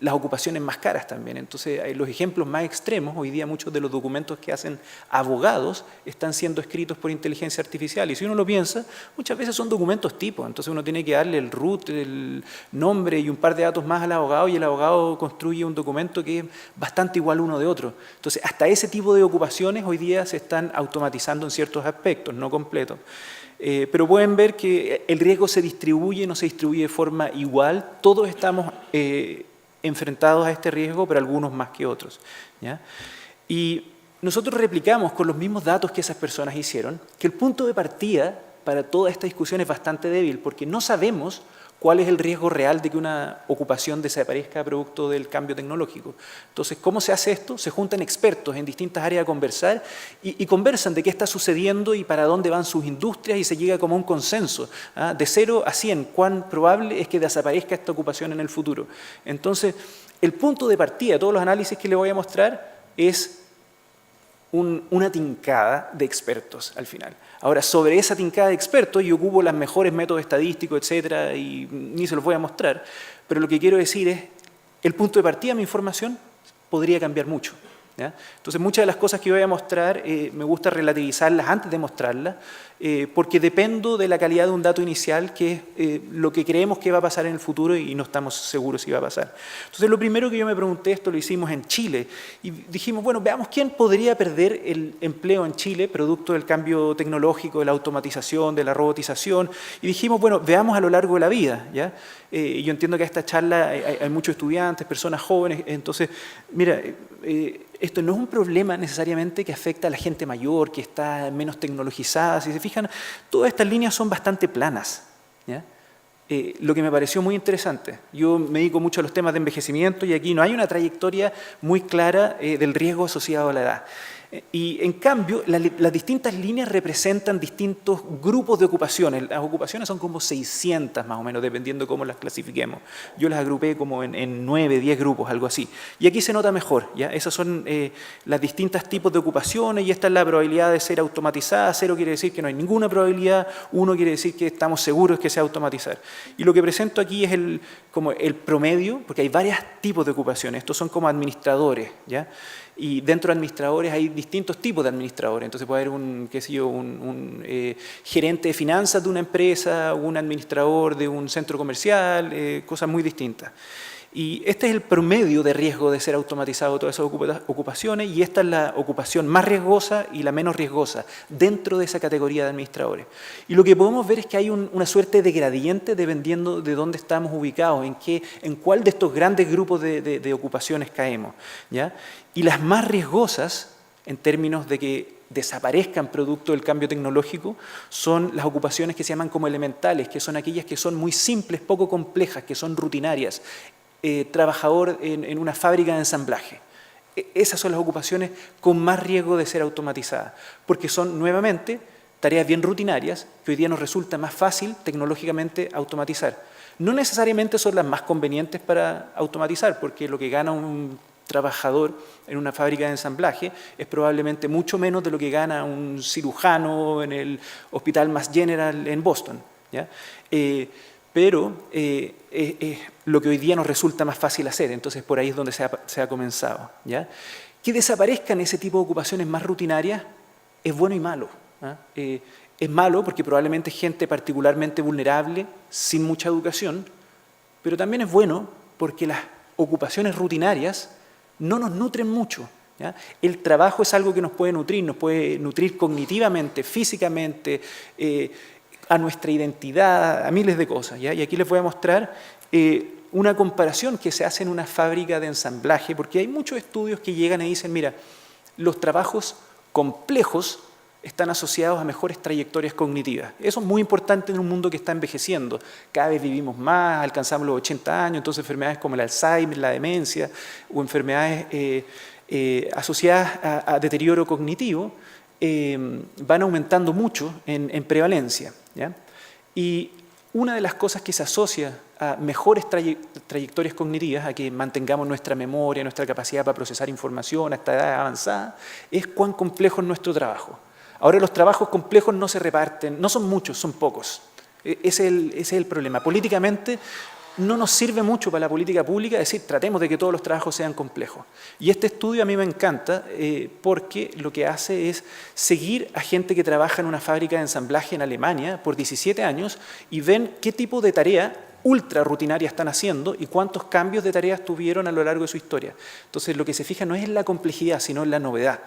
las ocupaciones más caras también. Entonces, los ejemplos más extremos, hoy día muchos de los documentos que hacen abogados están siendo escritos por inteligencia artificial. Y si uno lo piensa, muchas veces son documentos tipo. Entonces uno tiene que darle el root, el nombre y un par de datos más al abogado y el abogado construye un documento que es bastante igual uno de otro. Entonces, hasta ese tipo de ocupaciones hoy día se están automatizando en ciertos aspectos, no completos. Pero pueden ver que el riesgo se distribuye, no se distribuye de forma igual. Todos estamos enfrentados a este riesgo, pero algunos más que otros, ¿ya? Y nosotros replicamos con los mismos datos que esas personas hicieron, que el punto de partida para toda esta discusión es bastante débil, porque no sabemos cuál es el riesgo real de que una ocupación desaparezca producto del cambio tecnológico. Entonces, ¿cómo se hace esto? Se juntan expertos en distintas áreas a conversar y conversan de qué está sucediendo y para dónde van sus industrias y se llega como a un consenso, ¿ah? De 0 a 100, cuán probable es que desaparezca esta ocupación en el futuro. Entonces, el punto de partida de todos los análisis que les voy a mostrar es una tincada de expertos al final. Ahora, sobre esa tincada de expertos, yo ocupo los mejores métodos estadísticos, etcétera, y ni se los voy a mostrar, pero lo que quiero decir es, el punto de partida de mi información podría cambiar mucho. ¿Ya? Entonces, muchas de las cosas que voy a mostrar me gusta relativizarlas antes de mostrarlas, porque dependo de la calidad de un dato inicial, que es lo que creemos que va a pasar en el futuro y no estamos seguros si va a pasar. Entonces, lo primero que yo me pregunté, esto lo hicimos en Chile, y dijimos, bueno, veamos quién podría perder el empleo en Chile, producto del cambio tecnológico, de la automatización, de la robotización, y dijimos, bueno, veamos a lo largo de la vida. ¿Ya? Yo entiendo que a esta charla hay muchos estudiantes, personas jóvenes, entonces, mira, esto no es un problema necesariamente que afecta a la gente mayor, que está menos tecnologizada. Si se fijan, todas estas líneas son bastante planas. ¿Ya? Lo que me pareció muy interesante, yo me dedico mucho a los temas de envejecimiento y aquí no hay una trayectoria muy clara del riesgo asociado a la edad. Y en cambio, las distintas líneas representan distintos grupos de ocupaciones. Las ocupaciones son como 600 más o menos, dependiendo de cómo las clasifiquemos. Yo las agrupé como en 9, 10 grupos, algo así. Y aquí se nota mejor, ¿ya? Esas son las distintas tipos de ocupaciones y esta es la probabilidad de ser automatizada. 0 quiere decir que no hay ninguna probabilidad, 1 quiere decir que estamos seguros que se va a automatizar. Y lo que presento aquí es como el promedio, porque hay varios tipos de ocupaciones. Estos son como administradores, ¿ya? Y dentro de administradores hay distintos tipos de administradores. Entonces puede haber un gerente de finanzas de una empresa, un administrador de un centro comercial, cosas muy distintas. Y este es el promedio de riesgo de ser automatizado todas esas ocupaciones, y esta es la ocupación más riesgosa y la menos riesgosa dentro de esa categoría de administradores. Y lo que podemos ver es que hay una suerte de gradiente dependiendo de dónde estamos ubicados, en cuál de estos grandes grupos de ocupaciones caemos. ¿Ya? Y las más riesgosas, en términos de que desaparezcan producto del cambio tecnológico, son las ocupaciones que se llaman como elementales, que son aquellas que son muy simples, poco complejas, que son rutinarias. Trabajador en una fábrica de ensamblaje. Esas son las ocupaciones con más riesgo de ser automatizadas, porque son nuevamente tareas bien rutinarias que hoy día nos resulta más fácil tecnológicamente automatizar. No necesariamente son las más convenientes para automatizar, porque lo que gana un trabajador en una fábrica de ensamblaje es probablemente mucho menos de lo que gana un cirujano en el Hospital Mass General en Boston. ¿Ya? Pero lo que hoy día nos resulta más fácil hacer, entonces por ahí es donde se ha comenzado. ¿Ya? Que desaparezcan ese tipo de ocupaciones más rutinarias es bueno y malo. Es malo porque probablemente es gente particularmente vulnerable, sin mucha educación, pero también es bueno porque las ocupaciones rutinarias no nos nutren mucho. ¿Ya? El trabajo es algo que nos puede nutrir cognitivamente, físicamente, a nuestra identidad, a miles de cosas. ¿Ya? Y aquí les voy a mostrar una comparación que se hace en una fábrica de ensamblaje, porque hay muchos estudios que llegan y dicen, mira, los trabajos complejos están asociados a mejores trayectorias cognitivas. Eso es muy importante en un mundo que está envejeciendo. Cada vez vivimos más, alcanzamos los 80 años, entonces enfermedades como el Alzheimer, la demencia, o enfermedades asociadas a deterioro cognitivo, van aumentando mucho en prevalencia. ¿Ya? Y una de las cosas que se asocia a mejores trayectorias cognitivas, a que mantengamos nuestra memoria, nuestra capacidad para procesar información a esta edad avanzada, es cuán complejo es nuestro trabajo. Ahora, los trabajos complejos no se reparten, no son muchos, son pocos. Ese es el problema. Políticamente no nos sirve mucho para la política pública decir, tratemos de que todos los trabajos sean complejos. Y este estudio a mí me encanta porque lo que hace es seguir a gente que trabaja en una fábrica de ensamblaje en Alemania por 17 años y ven qué tipo de tarea ultra rutinaria están haciendo y cuántos cambios de tareas tuvieron a lo largo de su historia. Entonces, lo que se fija no es en la complejidad, sino en la novedad.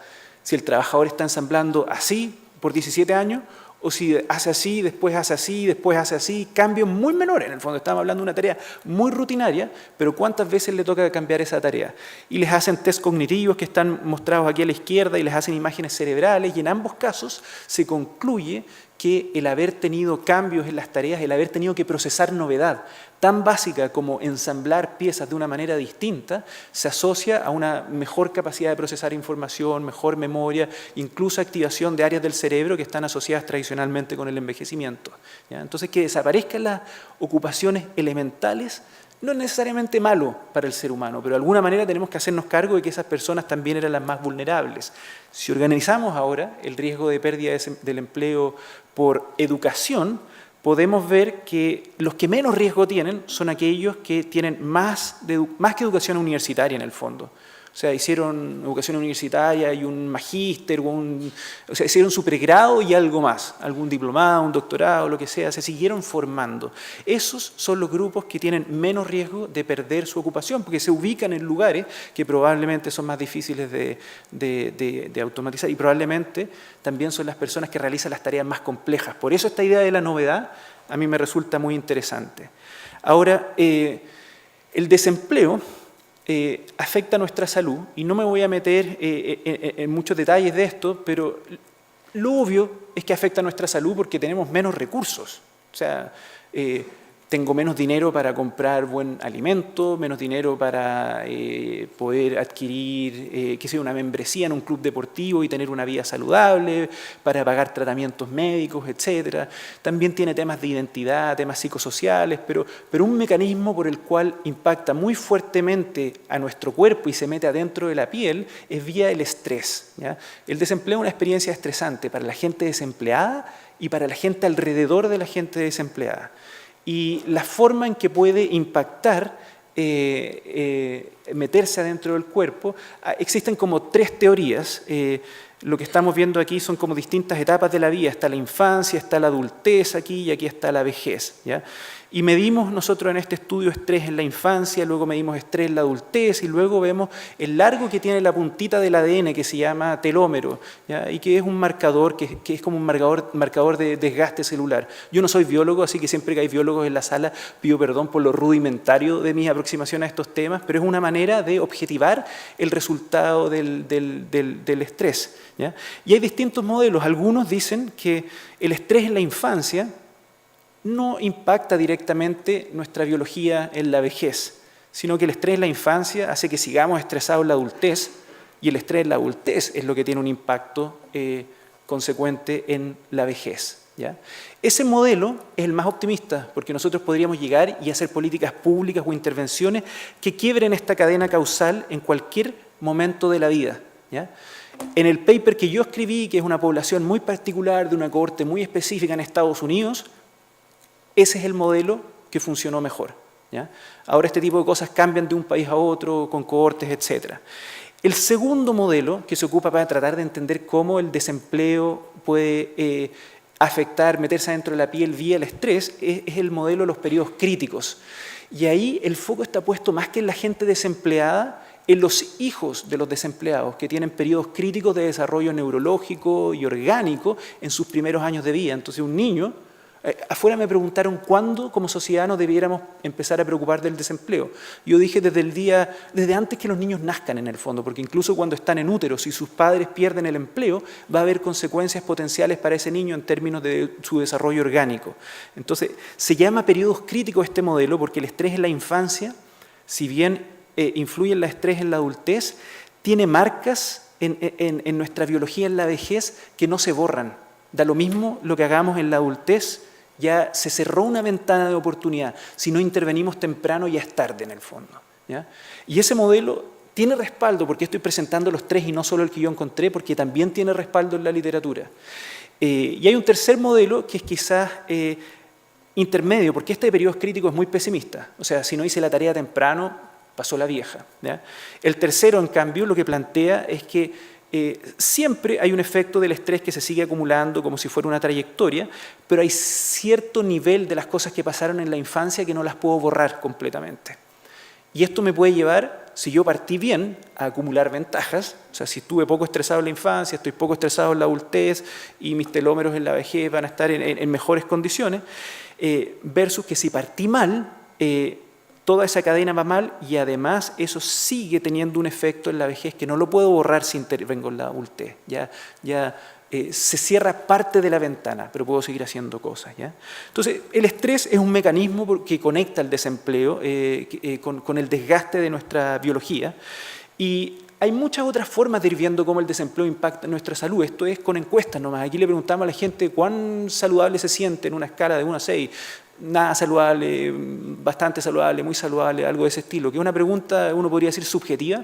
Si el trabajador está ensamblando así por 17 años, o si hace así, después hace así, después hace así, cambios muy menores. En el fondo estamos hablando de una tarea muy rutinaria, pero ¿cuántas veces le toca cambiar esa tarea? Y les hacen test cognitivos que están mostrados aquí a la izquierda y les hacen imágenes cerebrales y en ambos casos se concluye que el haber tenido cambios en las tareas, el haber tenido que procesar novedad tan básica como ensamblar piezas de una manera distinta, se asocia a una mejor capacidad de procesar información, mejor memoria, incluso activación de áreas del cerebro que están asociadas tradicionalmente con el envejecimiento. ¿Ya? Entonces, que desaparezcan las ocupaciones elementales no es necesariamente malo para el ser humano, pero de alguna manera tenemos que hacernos cargo de que esas personas también eran las más vulnerables. Si organizamos ahora el riesgo de pérdida del empleo por educación, podemos ver que los que menos riesgo tienen son aquellos que tienen más que educación universitaria en el fondo. O sea, hicieron educación universitaria y un magíster, o sea, hicieron su pregrado y algo más, algún diplomado, un doctorado, lo que sea, se siguieron formando. Esos son los grupos que tienen menos riesgo de perder su ocupación, porque se ubican en lugares que probablemente son más difíciles de automatizar y probablemente también son las personas que realizan las tareas más complejas. Por eso esta idea de la novedad a mí me resulta muy interesante. Ahora, el desempleo afecta nuestra salud, y no me voy a meter en muchos detalles de esto, pero lo obvio es que afecta nuestra salud porque tenemos menos recursos. O sea, tengo menos dinero para comprar buen alimento, menos dinero para poder adquirir una membresía en un club deportivo y tener una vida saludable, para pagar tratamientos médicos, etc. También tiene temas de identidad, temas psicosociales, pero un mecanismo por el cual impacta muy fuertemente a nuestro cuerpo y se mete adentro de la piel es vía el estrés, ¿ya? El desempleo es una experiencia estresante para la gente desempleada y para la gente alrededor de la gente desempleada. Y la forma en que puede impactar, meterse adentro del cuerpo, existen como 3 teorías. Lo que estamos viendo aquí son como distintas etapas de la vida. Está la infancia, está la adultez aquí y aquí está la vejez, ¿ya? Y medimos nosotros en este estudio estrés en la infancia, luego medimos estrés en la adultez y luego vemos el largo que tiene la puntita del ADN que se llama telómero, ¿ya? Y que es un marcador, que es como un marcador de desgaste celular. Yo no soy biólogo, así que siempre que hay biólogos en la sala pido perdón por lo rudimentario de mis aproximaciones a estos temas, pero es una manera de objetivar el resultado del estrés, ¿ya? Y hay distintos modelos. Algunos dicen que el estrés en la infancia no impacta directamente nuestra biología en la vejez, sino que el estrés en la infancia hace que sigamos estresados en la adultez, y el estrés en la adultez es lo que tiene un impacto consecuente en la vejez, ¿ya? Ese modelo es el más optimista, porque nosotros podríamos llegar y hacer políticas públicas o intervenciones que quiebren esta cadena causal en cualquier momento de la vida, ¿ya? En el paper que yo escribí, que es una población muy particular, de una cohorte muy específica en Estados Unidos, ese es el modelo que funcionó mejor, ¿ya? Ahora este tipo de cosas cambian de un país a otro, con cohortes, etc. El segundo modelo, que se ocupa para tratar de entender cómo el desempleo puede afectar, meterse dentro de la piel vía el estrés, es el modelo de los periodos críticos. Y ahí el foco está puesto más que en la gente desempleada, en los hijos de los desempleados, que tienen periodos críticos de desarrollo neurológico y orgánico en sus primeros años de vida. Entonces un niño... afuera me preguntaron cuándo como sociedad nos debiéramos empezar a preocupar del desempleo. Yo dije desde antes que los niños nazcan en el fondo, porque incluso cuando están en útero, si sus padres pierden el empleo, va a haber consecuencias potenciales para ese niño en términos de su desarrollo orgánico. Entonces, se llama periodos críticos este modelo porque el estrés en la infancia, si bien influye en el estrés en la adultez, tiene marcas en nuestra biología en la vejez que no se borran. Da lo mismo lo que hagamos en la adultez, ya se cerró una ventana de oportunidad. Si no intervenimos temprano, ya es tarde en el fondo, ¿ya? Y ese modelo tiene respaldo, porque estoy presentando los 3 y no solo el que yo encontré, porque también tiene respaldo en la literatura. Y hay un tercer modelo que es quizás intermedio, porque este de periodos críticos es muy pesimista. O sea, si no hice la tarea temprano, pasó la vieja, ¿ya? El tercero, en cambio, lo que plantea es que siempre hay un efecto del estrés que se sigue acumulando como si fuera una trayectoria, pero hay cierto nivel de las cosas que pasaron en la infancia que no las puedo borrar completamente. Y esto me puede llevar, si yo partí bien, a acumular ventajas. O sea, si estuve poco estresado en la infancia, estoy poco estresado en la adultez y mis telómeros en la vejez van a estar en mejores condiciones, versus que si partí mal, toda esa cadena va mal y además eso sigue teniendo un efecto en la vejez que no lo puedo borrar si intervengo en la adultez. Se cierra parte de la ventana, pero puedo seguir haciendo cosas, ¿ya? Entonces, el estrés es un mecanismo que conecta el desempleo con el desgaste de nuestra biología, y hay muchas otras formas de ir viendo cómo el desempleo impacta en nuestra salud. Esto es con encuestas nomás. Aquí le preguntamos a la gente cuán saludable se siente en una escala de 1 a 6. Nada saludable, bastante saludable, muy saludable, algo de ese estilo, que es una pregunta, uno podría decir subjetiva,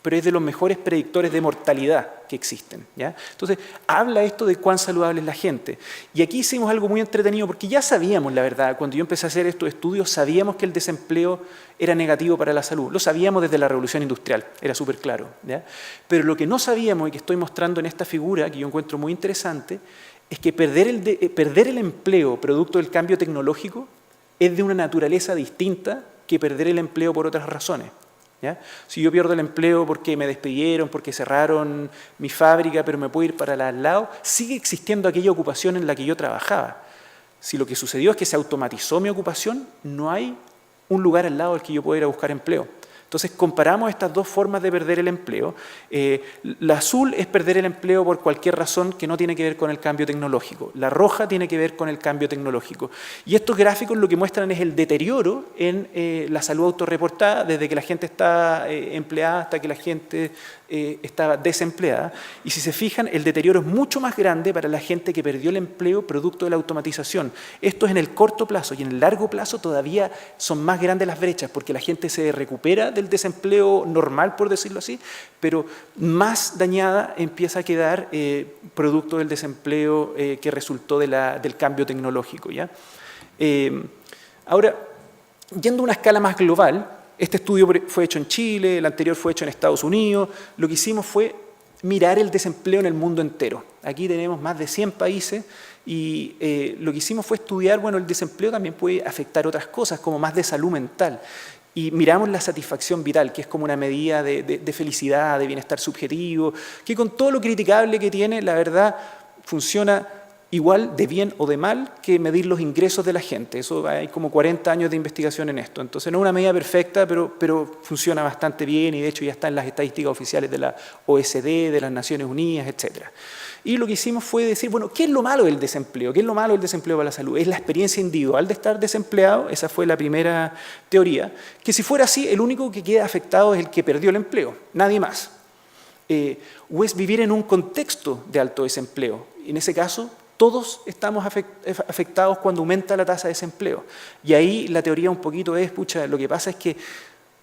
pero es de los mejores predictores de mortalidad que existen, ¿ya? Entonces, habla esto de cuán saludable es la gente. Y aquí hicimos algo muy entretenido, porque ya sabíamos, la verdad, cuando yo empecé a hacer estos estudios, sabíamos que el desempleo era negativo para la salud. Lo sabíamos desde la Revolución Industrial, era súper claro, ¿ya? Pero lo que no sabíamos, y que estoy mostrando en esta figura, que yo encuentro muy interesante, es que perder el empleo producto del cambio tecnológico es de una naturaleza distinta que perder el empleo por otras razones. ¿Ya? Si yo pierdo el empleo porque me despidieron, porque cerraron mi fábrica, pero me puedo ir para el al lado, sigue existiendo aquella ocupación en la que yo trabajaba. Si lo que sucedió es que se automatizó mi ocupación, no hay un lugar al lado al que yo pueda ir a buscar empleo. Entonces comparamos estas dos formas de perder el empleo. La azul es perder el empleo por cualquier razón que no tiene que ver con el cambio tecnológico. La roja tiene que ver con el cambio tecnológico. Y estos gráficos lo que muestran es el deterioro en la salud autorreportada desde que la gente está empleada hasta que la gente estaba desempleada. Y si se fijan, el deterioro es mucho más grande para la gente que perdió el empleo producto de la automatización. Esto es en el corto plazo, y en el largo plazo todavía son más grandes las brechas porque la gente se recupera del desempleo normal, por decirlo así, pero más dañada empieza a quedar producto del desempleo que resultó del cambio tecnológico, ¿ya? Ahora, yendo a una escala más global, este estudio fue hecho en Chile, el anterior fue hecho en Estados Unidos. Lo que hicimos fue mirar el desempleo en el mundo entero. Aquí tenemos más de 100 países y lo que hicimos fue estudiar, bueno, el desempleo también puede afectar otras cosas, como más de salud mental. Y miramos la satisfacción vital, que es como una medida de felicidad, de bienestar subjetivo, que con todo lo criticable que tiene, la verdad, funciona igual de bien o de mal que medir los ingresos de la gente. Eso hay como 40 años de investigación en esto. Entonces no es una medida perfecta, pero funciona bastante bien y de hecho ya está en las estadísticas oficiales de la OECD, de las Naciones Unidas, etc. Y lo que hicimos fue decir, bueno, ¿qué es lo malo del desempleo? ¿Qué es lo malo del desempleo para la salud? Es la experiencia individual de estar desempleado, esa fue la primera teoría, que si fuera así, el único que queda afectado es el que perdió el empleo, nadie más. O es vivir en un contexto de alto desempleo. En ese caso, todos estamos afectados cuando aumenta la tasa de desempleo. Y ahí la teoría un poquito es, pucha, lo que pasa es que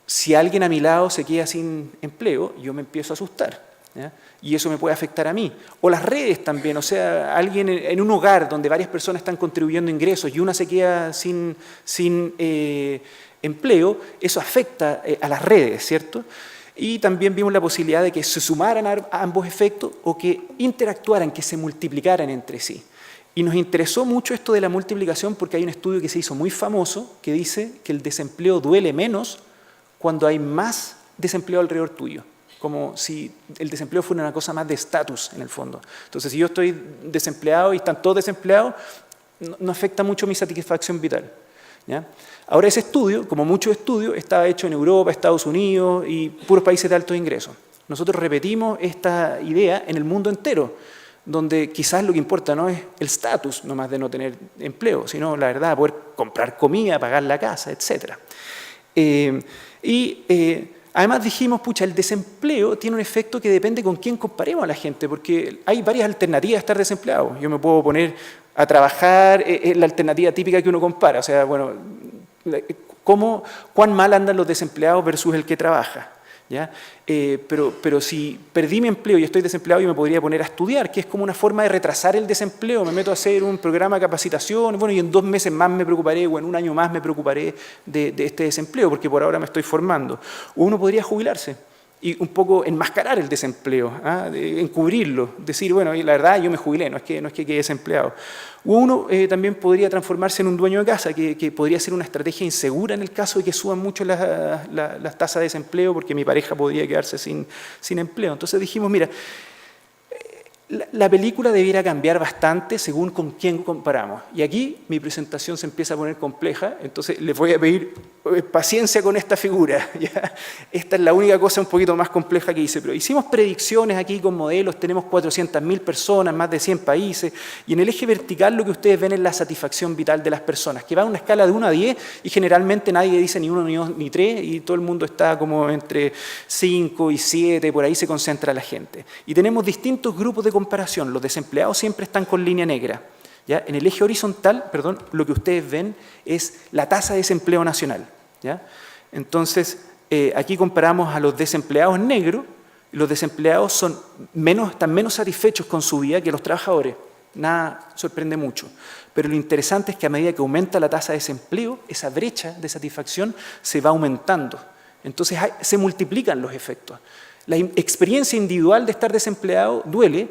si alguien a mi lado se queda sin empleo, yo me empiezo a asustar, ¿ya? Y eso me puede afectar a mí. O las redes también, o sea, alguien en un hogar donde varias personas están contribuyendo ingresos y una se queda sin empleo, eso afecta a las redes, ¿cierto? Y también vimos la posibilidad de que se sumaran a ambos efectos o que interactuaran, que se multiplicaran entre sí. Y nos interesó mucho esto de la multiplicación porque hay un estudio que se hizo muy famoso que dice que el desempleo duele menos cuando hay más desempleo alrededor tuyo. Como si el desempleo fuera una cosa más de estatus en el fondo. Entonces, si yo estoy desempleado y están todos desempleados, no afecta mucho mi satisfacción vital, ¿ya? Ahora ese estudio, como muchos estudios, estaba hecho en Europa, Estados Unidos y puros países de altos ingresos. Nosotros repetimos esta idea en el mundo entero, donde quizás lo que importa no es el estatus nomás de no tener empleo, sino la verdad, poder comprar comida, pagar la casa, etc. Además dijimos, pucha, el desempleo tiene un efecto que depende con quién comparemos a la gente, porque hay varias alternativas a estar desempleado. Yo me puedo poner a trabajar, es la alternativa típica que uno compara, o sea, bueno, cuán mal andan los desempleados versus el que trabaja, ¿ya? Pero si perdí mi empleo y estoy desempleado, yo me podría poner a estudiar, que es como una forma de retrasar el desempleo. Me meto a hacer un programa de capacitación, bueno, y en 2 meses más me preocuparé, o en 1 año más me preocuparé de este desempleo, porque por ahora me estoy formando. O uno podría jubilarse y un poco enmascarar el desempleo, encubrirlo, decir, bueno, la verdad yo me jubilé, no es que quede desempleado. O uno también podría transformarse en un dueño de casa, que podría ser una estrategia insegura en el caso de que suban mucho las tasas de desempleo, porque mi pareja podría quedarse sin empleo. Entonces dijimos, mira, la película debiera cambiar bastante según con quién comparamos. Y aquí mi presentación se empieza a poner compleja, entonces les voy a pedir paciencia con esta figura, ¿ya? Esta es la única cosa un poquito más compleja que hice, pero hicimos predicciones aquí con modelos, tenemos 400.000 personas, más de 100 países, y en el eje vertical lo que ustedes ven es la satisfacción vital de las personas, que va a una escala de 1 a 10, y generalmente nadie dice ni 1, ni 2, ni 3, y todo el mundo está como entre 5 y 7, por ahí se concentra la gente. Y tenemos distintos grupos de comparación. Los desempleados siempre están con línea negra, ¿ya? En el eje horizontal, perdón, lo que ustedes ven es la tasa de desempleo nacional, ¿ya? Entonces, aquí comparamos a los desempleados negros. Los desempleados están menos satisfechos con su vida que los trabajadores. Nada sorprende mucho. Pero lo interesante es que a medida que aumenta la tasa de desempleo, esa brecha de satisfacción se va aumentando. Entonces se multiplican los efectos. La experiencia individual de estar desempleado duele,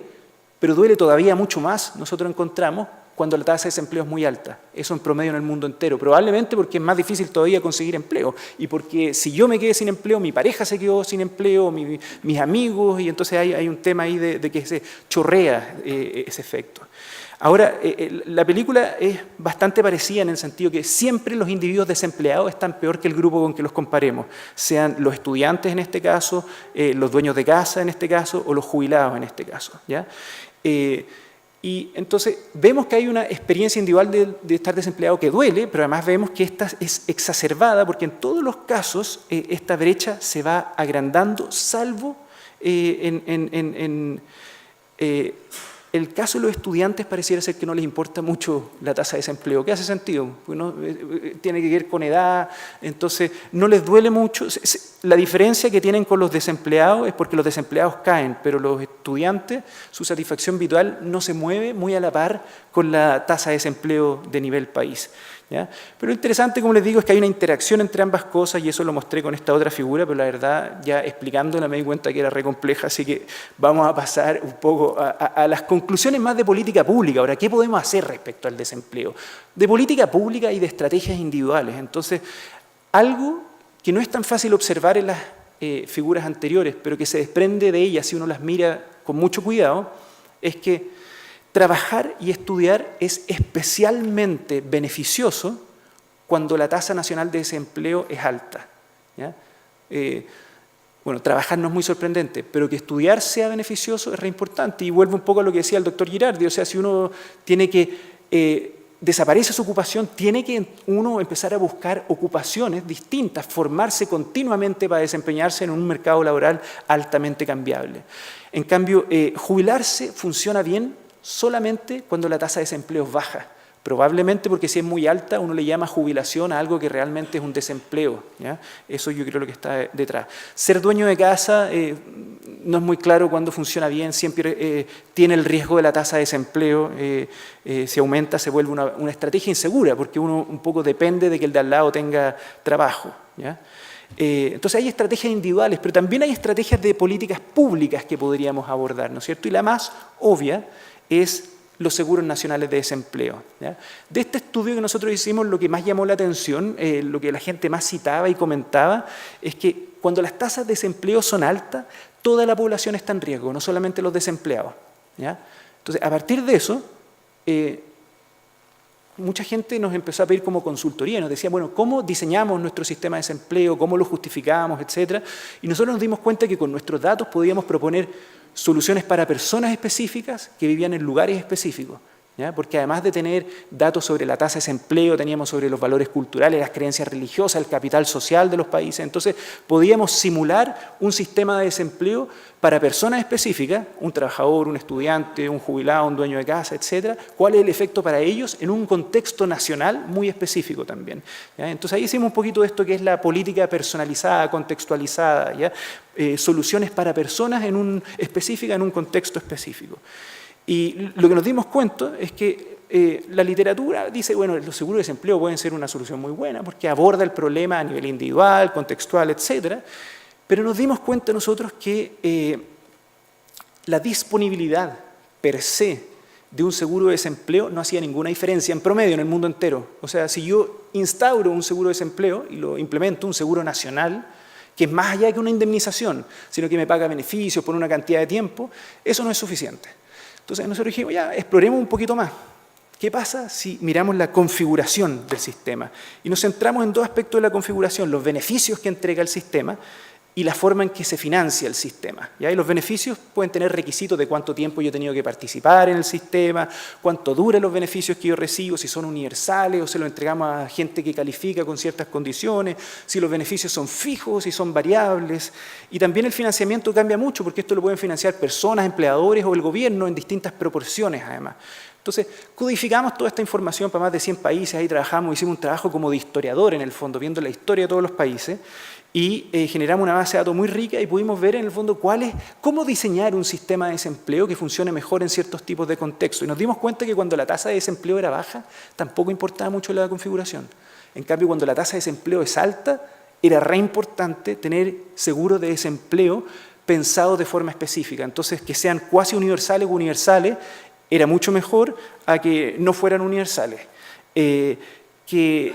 pero duele todavía mucho más, nosotros encontramos, cuando la tasa de desempleo es muy alta. Eso en promedio en el mundo entero. Probablemente porque es más difícil todavía conseguir empleo. Y porque si yo me quedé sin empleo, mi pareja se quedó sin empleo, mis amigos, y entonces hay un tema ahí de que se chorrea ese efecto. Ahora, la película es bastante parecida en el sentido que siempre los individuos desempleados están peor que el grupo con que los comparemos, sean los estudiantes en este caso, los dueños de casa en este caso, o los jubilados en este caso, ¿ya? Y entonces vemos que hay una experiencia individual de estar desempleado que duele, pero además vemos que esta es exacerbada porque en todos los casos esta brecha se va agrandando, salvo en el caso de los estudiantes pareciera ser que no les importa mucho la tasa de desempleo, que hace sentido, ¿no? Tiene que ver con edad, entonces no les duele mucho. La diferencia que tienen con los desempleados es porque los desempleados caen, pero los estudiantes, su satisfacción vital no se mueve muy a la par con la tasa de desempleo de nivel país, ¿ya? Pero lo interesante, como les digo, es que hay una interacción entre ambas cosas y eso lo mostré con esta otra figura, pero la verdad, ya explicándola me di cuenta que era re compleja, así que vamos a pasar un poco a las conclusiones más de política pública. Ahora, ¿qué podemos hacer respecto al desempleo? De política pública y de estrategias individuales. Entonces, algo que no es tan fácil observar en las figuras anteriores, pero que se desprende de ellas si uno las mira con mucho cuidado, es que trabajar y estudiar es especialmente beneficioso cuando la tasa nacional de desempleo es alta, ¿ya? Bueno, trabajar no es muy sorprendente, pero que estudiar sea beneficioso es re importante. Y vuelvo un poco a lo que decía el doctor Girardi, o sea, si uno tiene que desaparece su ocupación, tiene que uno empezar a buscar ocupaciones distintas, formarse continuamente para desempeñarse en un mercado laboral altamente cambiable. En cambio, jubilarse funciona bien solamente cuando la tasa de desempleo es baja. Probablemente porque si es muy alta uno le llama jubilación a algo que realmente es un desempleo, ¿ya? Eso yo creo lo que está detrás. Ser dueño de casa no es muy claro cuándo funciona bien, siempre tiene el riesgo de la tasa de desempleo, si aumenta se vuelve una estrategia insegura porque uno un poco depende de que el de al lado tenga trabajo, ¿ya? Entonces hay estrategias individuales, pero también hay estrategias de políticas públicas que podríamos abordar, ¿no es cierto? Y la más obvia es los seguros nacionales de desempleo, ¿ya? De este estudio que nosotros hicimos, lo que más llamó la atención, lo que la gente más citaba y comentaba, es que cuando las tasas de desempleo son altas, toda la población está en riesgo, no solamente los desempleados, ¿ya? Entonces, a partir de eso, mucha gente nos empezó a pedir como consultoría, nos decía, bueno, ¿cómo diseñamos nuestro sistema de desempleo? ¿Cómo lo justificamos? Etcétera. Y nosotros nos dimos cuenta que con nuestros datos podíamos proponer soluciones para personas específicas que vivían en lugares específicos, ¿ya? Porque además de tener datos sobre la tasa de desempleo, teníamos sobre los valores culturales, las creencias religiosas, el capital social de los países. Entonces, podíamos simular un sistema de desempleo para personas específicas, un trabajador, un estudiante, un jubilado, un dueño de casa, etcétera. ¿Cuál es el efecto para ellos en un contexto nacional muy específico también, ¿ya? Entonces, ahí hicimos un poquito de esto que es la política personalizada, contextualizada, ¿ya? Soluciones para personas específicas en un contexto específico. Y lo que nos dimos cuenta es que la literatura dice, bueno, los seguros de desempleo pueden ser una solución muy buena porque aborda el problema a nivel individual, contextual, etcétera. Pero nos dimos cuenta nosotros que la disponibilidad per se de un seguro de desempleo no hacía ninguna diferencia en promedio en el mundo entero. O sea, si yo instauro un seguro de desempleo y lo implemento, un seguro nacional, que es más allá que una indemnización, sino que me paga beneficios por una cantidad de tiempo, eso no es suficiente. Entonces nosotros dijimos, ya, exploremos un poquito más. ¿Qué pasa si miramos la configuración del sistema? Y nos centramos en dos aspectos de la configuración, los beneficios que entrega el sistema y la forma en que se financia el sistema, ¿ya? Y los beneficios pueden tener requisitos de cuánto tiempo yo he tenido que participar en el sistema, cuánto duran los beneficios que yo recibo, si son universales o se los entregamos a gente que califica con ciertas condiciones, si los beneficios son fijos, si son variables. Y también el financiamiento cambia mucho porque esto lo pueden financiar personas, empleadores o el gobierno en distintas proporciones además. Entonces, codificamos toda esta información para más de 100 países, ahí trabajamos, hicimos un trabajo como de historiador en el fondo, viendo la historia de todos los países, y generamos una base de datos muy rica y pudimos ver en el fondo cómo diseñar un sistema de desempleo que funcione mejor en ciertos tipos de contextos. Y nos dimos cuenta que cuando la tasa de desempleo era baja, tampoco importaba mucho la configuración. En cambio, cuando la tasa de desempleo es alta, era re importante tener seguros de desempleo pensados de forma específica. Entonces, que sean cuasi universales o universales, era mucho mejor a que no fueran universales. Que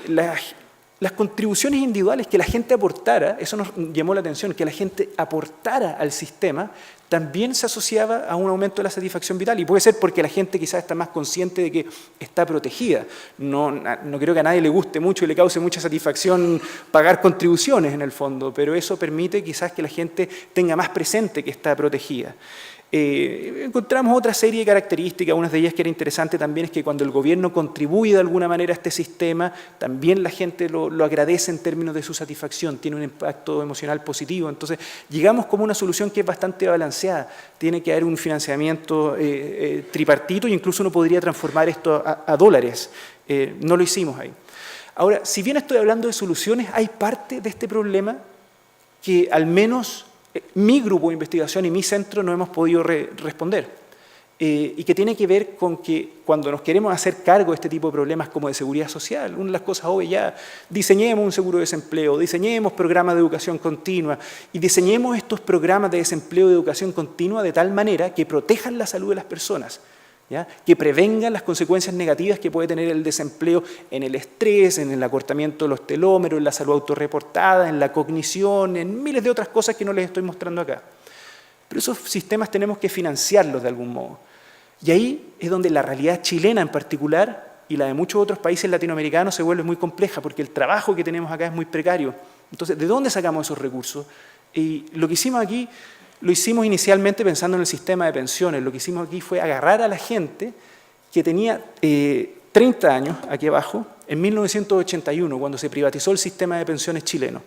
las contribuciones individuales que la gente aportara, eso nos llamó la atención, que la gente aportara al sistema, también se asociaba a un aumento de la satisfacción vital. Y puede ser porque la gente quizás está más consciente de que está protegida. No creo que a nadie le guste mucho y le cause mucha satisfacción pagar contribuciones en el fondo, pero eso permite quizás que la gente tenga más presente que está protegida. Encontramos otra serie de características, una de ellas que era interesante también es que cuando el gobierno contribuye de alguna manera a este sistema, también la gente lo agradece en términos de su satisfacción, tiene un impacto emocional positivo. Entonces, llegamos como una solución que es bastante balanceada. Tiene que haber un financiamiento tripartito e incluso uno podría transformar esto a dólares. No lo hicimos ahí. Ahora, si bien estoy hablando de soluciones, hay parte de este problema que al menos mi grupo de investigación y mi centro no hemos podido responder, y que tiene que ver con que cuando nos queremos hacer cargo de este tipo de problemas como de seguridad social, una de las cosas obvias, ya diseñemos un seguro de desempleo, diseñemos programas de educación continua y diseñemos estos programas de desempleo y de educación continua de tal manera que protejan la salud de las personas, ¿ya? Que prevengan las consecuencias negativas que puede tener el desempleo en el estrés, en el acortamiento de los telómeros, en la salud autorreportada, en la cognición, en miles de otras cosas que no les estoy mostrando acá. Pero esos sistemas tenemos que financiarlos de algún modo. Y ahí es donde la realidad chilena en particular y la de muchos otros países latinoamericanos se vuelve muy compleja, porque el trabajo que tenemos acá es muy precario. Entonces, ¿de dónde sacamos esos recursos? Y lo que hicimos aquí lo hicimos inicialmente pensando en el sistema de pensiones. Lo que hicimos aquí fue agarrar a la gente que tenía 30 años, aquí abajo, en 1981, cuando se privatizó el sistema de pensiones chileno.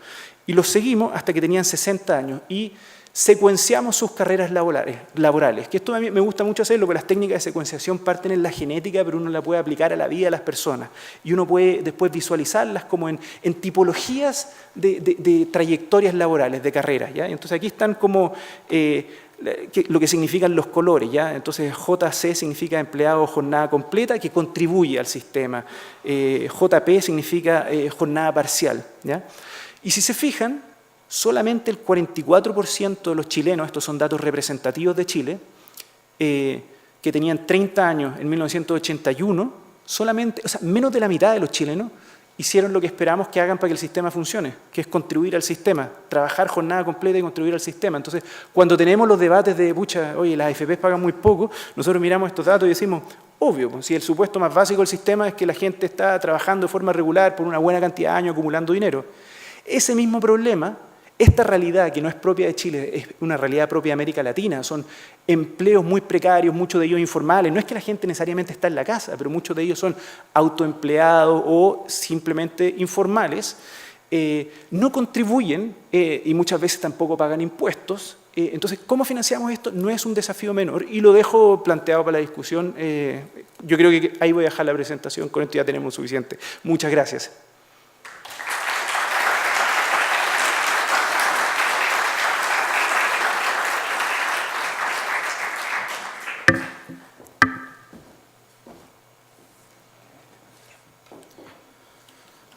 Y los seguimos hasta que tenían 60 años y secuenciamos sus carreras laborales. Que esto a mí me gusta mucho hacerlo, porque las técnicas de secuenciación parten en la genética, pero uno la puede aplicar a la vida de las personas. Y uno puede después visualizarlas como en tipologías de trayectorias laborales, de carreras, ¿ya? Entonces aquí están como lo que significan los colores, ¿ya? Entonces JC significa empleado jornada completa que contribuye al sistema. JP significa jornada parcial, ¿ya? Y si se fijan, solamente el 44% de los chilenos, estos son datos representativos de Chile, que tenían 30 años en 1981, solamente, o sea, menos de la mitad de los chilenos hicieron lo que esperamos que hagan para que el sistema funcione, que es contribuir al sistema, trabajar jornada completa y contribuir al sistema. Entonces, cuando tenemos los debates de, pucha, oye, las AFPs pagan muy poco, nosotros miramos estos datos y decimos, obvio, si el supuesto más básico del sistema es que la gente está trabajando de forma regular por una buena cantidad de años acumulando dinero. Ese mismo problema, esta realidad que no es propia de Chile, es una realidad propia de América Latina, son empleos muy precarios, muchos de ellos informales, no es que la gente necesariamente está en la casa, pero muchos de ellos son autoempleados o simplemente informales, no contribuyen y muchas veces tampoco pagan impuestos. Entonces, ¿cómo financiamos esto? No es un desafío menor y lo dejo planteado para la discusión. Yo creo que ahí voy a dejar la presentación, con esto ya tenemos suficiente. Muchas gracias.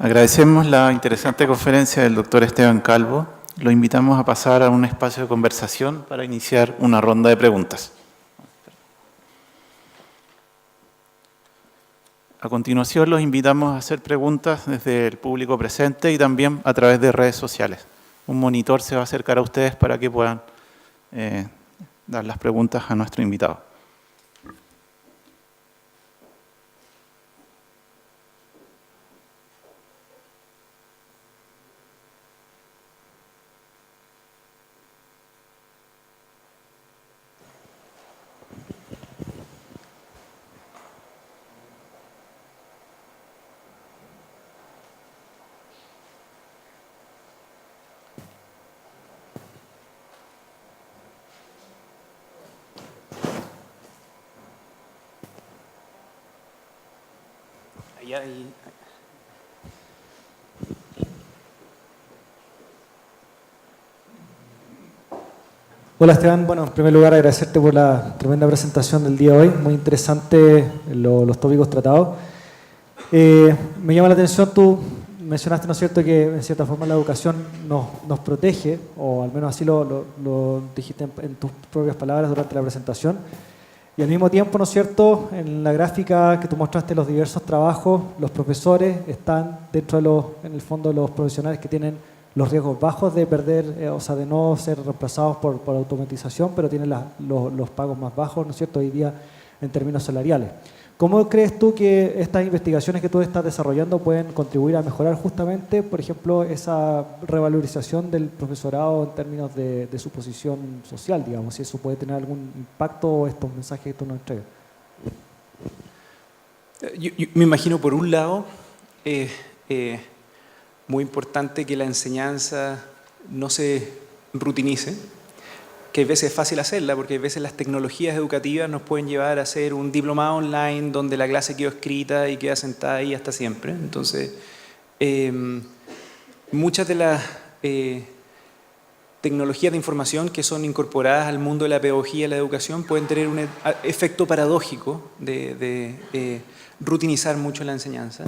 Agradecemos la interesante conferencia del doctor Esteban Calvo. Lo invitamos a pasar a un espacio de conversación para iniciar una ronda de preguntas. A continuación, los invitamos a hacer preguntas desde el público presente y también a través de redes sociales. Un monitor se va a acercar a ustedes para que puedan dar las preguntas a nuestro invitado. Hola Esteban, bueno, en primer lugar agradecerte por la tremenda presentación del día de hoy, muy interesante los tópicos tratados. Me llama la atención, tú mencionaste, ¿no es cierto?, que en cierta forma la educación nos protege, o al menos así lo dijiste en tus propias palabras durante la presentación, y al mismo tiempo, ¿no es cierto?, en la gráfica que tú mostraste los diversos trabajos, los profesores están dentro de en el fondo, los profesionales que tienen los riesgos bajos de perder, o sea, de no ser reemplazados por automatización, pero tienen los pagos más bajos, ¿no es cierto?, hoy día en términos salariales. ¿Cómo crees tú que estas investigaciones que tú estás desarrollando pueden contribuir a mejorar justamente, por ejemplo, esa revalorización del profesorado en términos de su posición social, digamos, si eso puede tener algún impacto o estos mensajes que tú nos entregas? Yo me imagino, por un lado, muy importante que la enseñanza no se rutinice, que a veces es fácil hacerla, porque a veces las tecnologías educativas nos pueden llevar a hacer un diplomado online donde la clase quedó escrita y queda sentada ahí hasta siempre. Entonces, muchas de las tecnologías de información que son incorporadas al mundo de la pedagogía y la educación pueden tener un efecto paradójico de rutinizar mucho la enseñanza.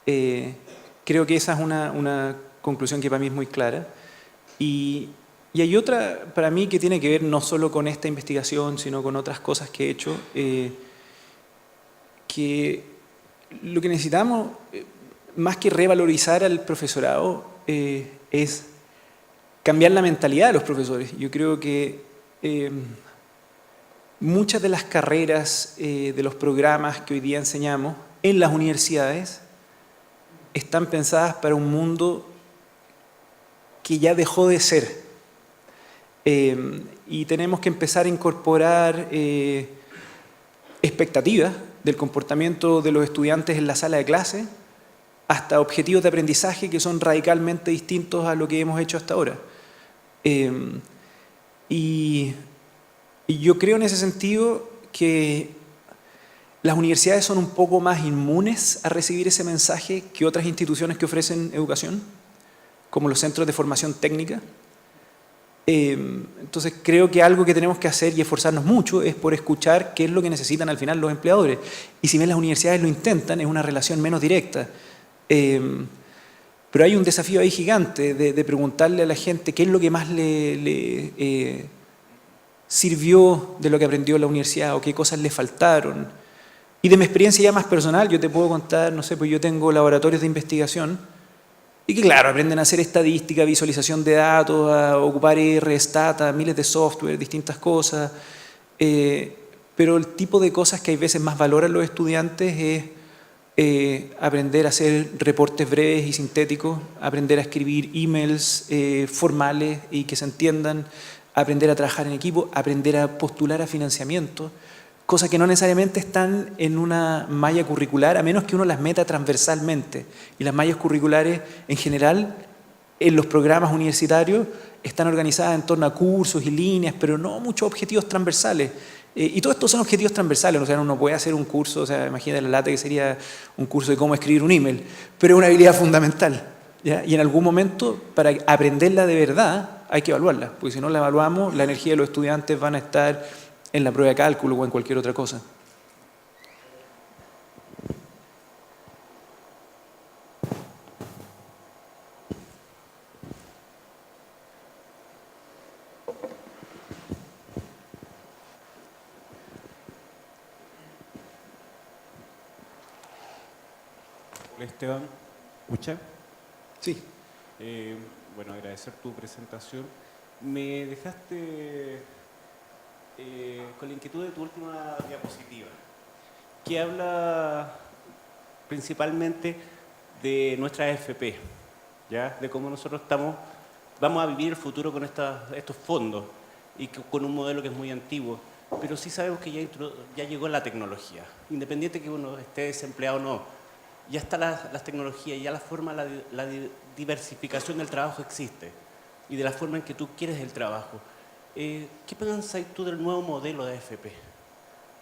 Creo que esa es una conclusión que para mí es muy clara. Y hay otra, para mí, que tiene que ver no solo con esta investigación, sino con otras cosas que he hecho, que lo que necesitamos, más que revalorizar al profesorado, es cambiar la mentalidad de los profesores. Yo creo que muchas de las carreras de los programas que hoy día enseñamos en las universidades están pensadas para un mundo que ya dejó de ser. Y tenemos que empezar a incorporar expectativas del comportamiento de los estudiantes en la sala de clase, hasta objetivos de aprendizaje que son radicalmente distintos a lo que hemos hecho hasta ahora. Y yo creo en ese sentido que las universidades son un poco más inmunes a recibir ese mensaje que otras instituciones que ofrecen educación, como los centros de formación técnica. Entonces creo que algo que tenemos que hacer y esforzarnos mucho es por escuchar qué es lo que necesitan al final los empleadores. Y si bien las universidades lo intentan, es una relación menos directa. Pero hay un desafío ahí gigante de preguntarle a la gente qué es lo que más le sirvió de lo que aprendió en la universidad o qué cosas le faltaron. Y de mi experiencia ya más personal, yo te puedo contar, no sé, pues yo tengo laboratorios de investigación y que claro, aprenden a hacer estadística, visualización de datos, a ocupar R, Stata, miles de software, distintas cosas, pero el tipo de cosas que hay veces más valoran los estudiantes es aprender a hacer reportes breves y sintéticos, aprender a escribir emails formales y que se entiendan, aprender a trabajar en equipo, aprender a postular a financiamiento, cosas que no necesariamente están en una malla curricular, a menos que uno las meta transversalmente. Y las mallas curriculares, en general, en los programas universitarios, están organizadas en torno a cursos y líneas, pero no muchos objetivos transversales. Y todos estos son objetivos transversales, o sea, uno puede hacer un curso, o sea, imagínate la lata que sería un curso de cómo escribir un email, pero es una habilidad fundamental, ¿ya? Y en algún momento, para aprenderla de verdad, hay que evaluarla, porque si no la evaluamos, la energía de los estudiantes van a estar en la prueba de cálculo o en cualquier otra cosa. Hola Esteban, ¿escucha? Sí. Bueno, agradecer tu presentación. Me dejaste con la inquietud de tu última diapositiva, que habla principalmente de nuestra AFP, ¿ya? De cómo nosotros vamos a vivir el futuro con estos fondos y con un modelo que es muy antiguo, pero sí sabemos que ya llegó la tecnología, independiente que uno esté desempleado o no, ya están las tecnologías, ya la diversificación del trabajo existe y de la forma en que tú quieres el trabajo. ¿Qué piensas tú del nuevo modelo de AFP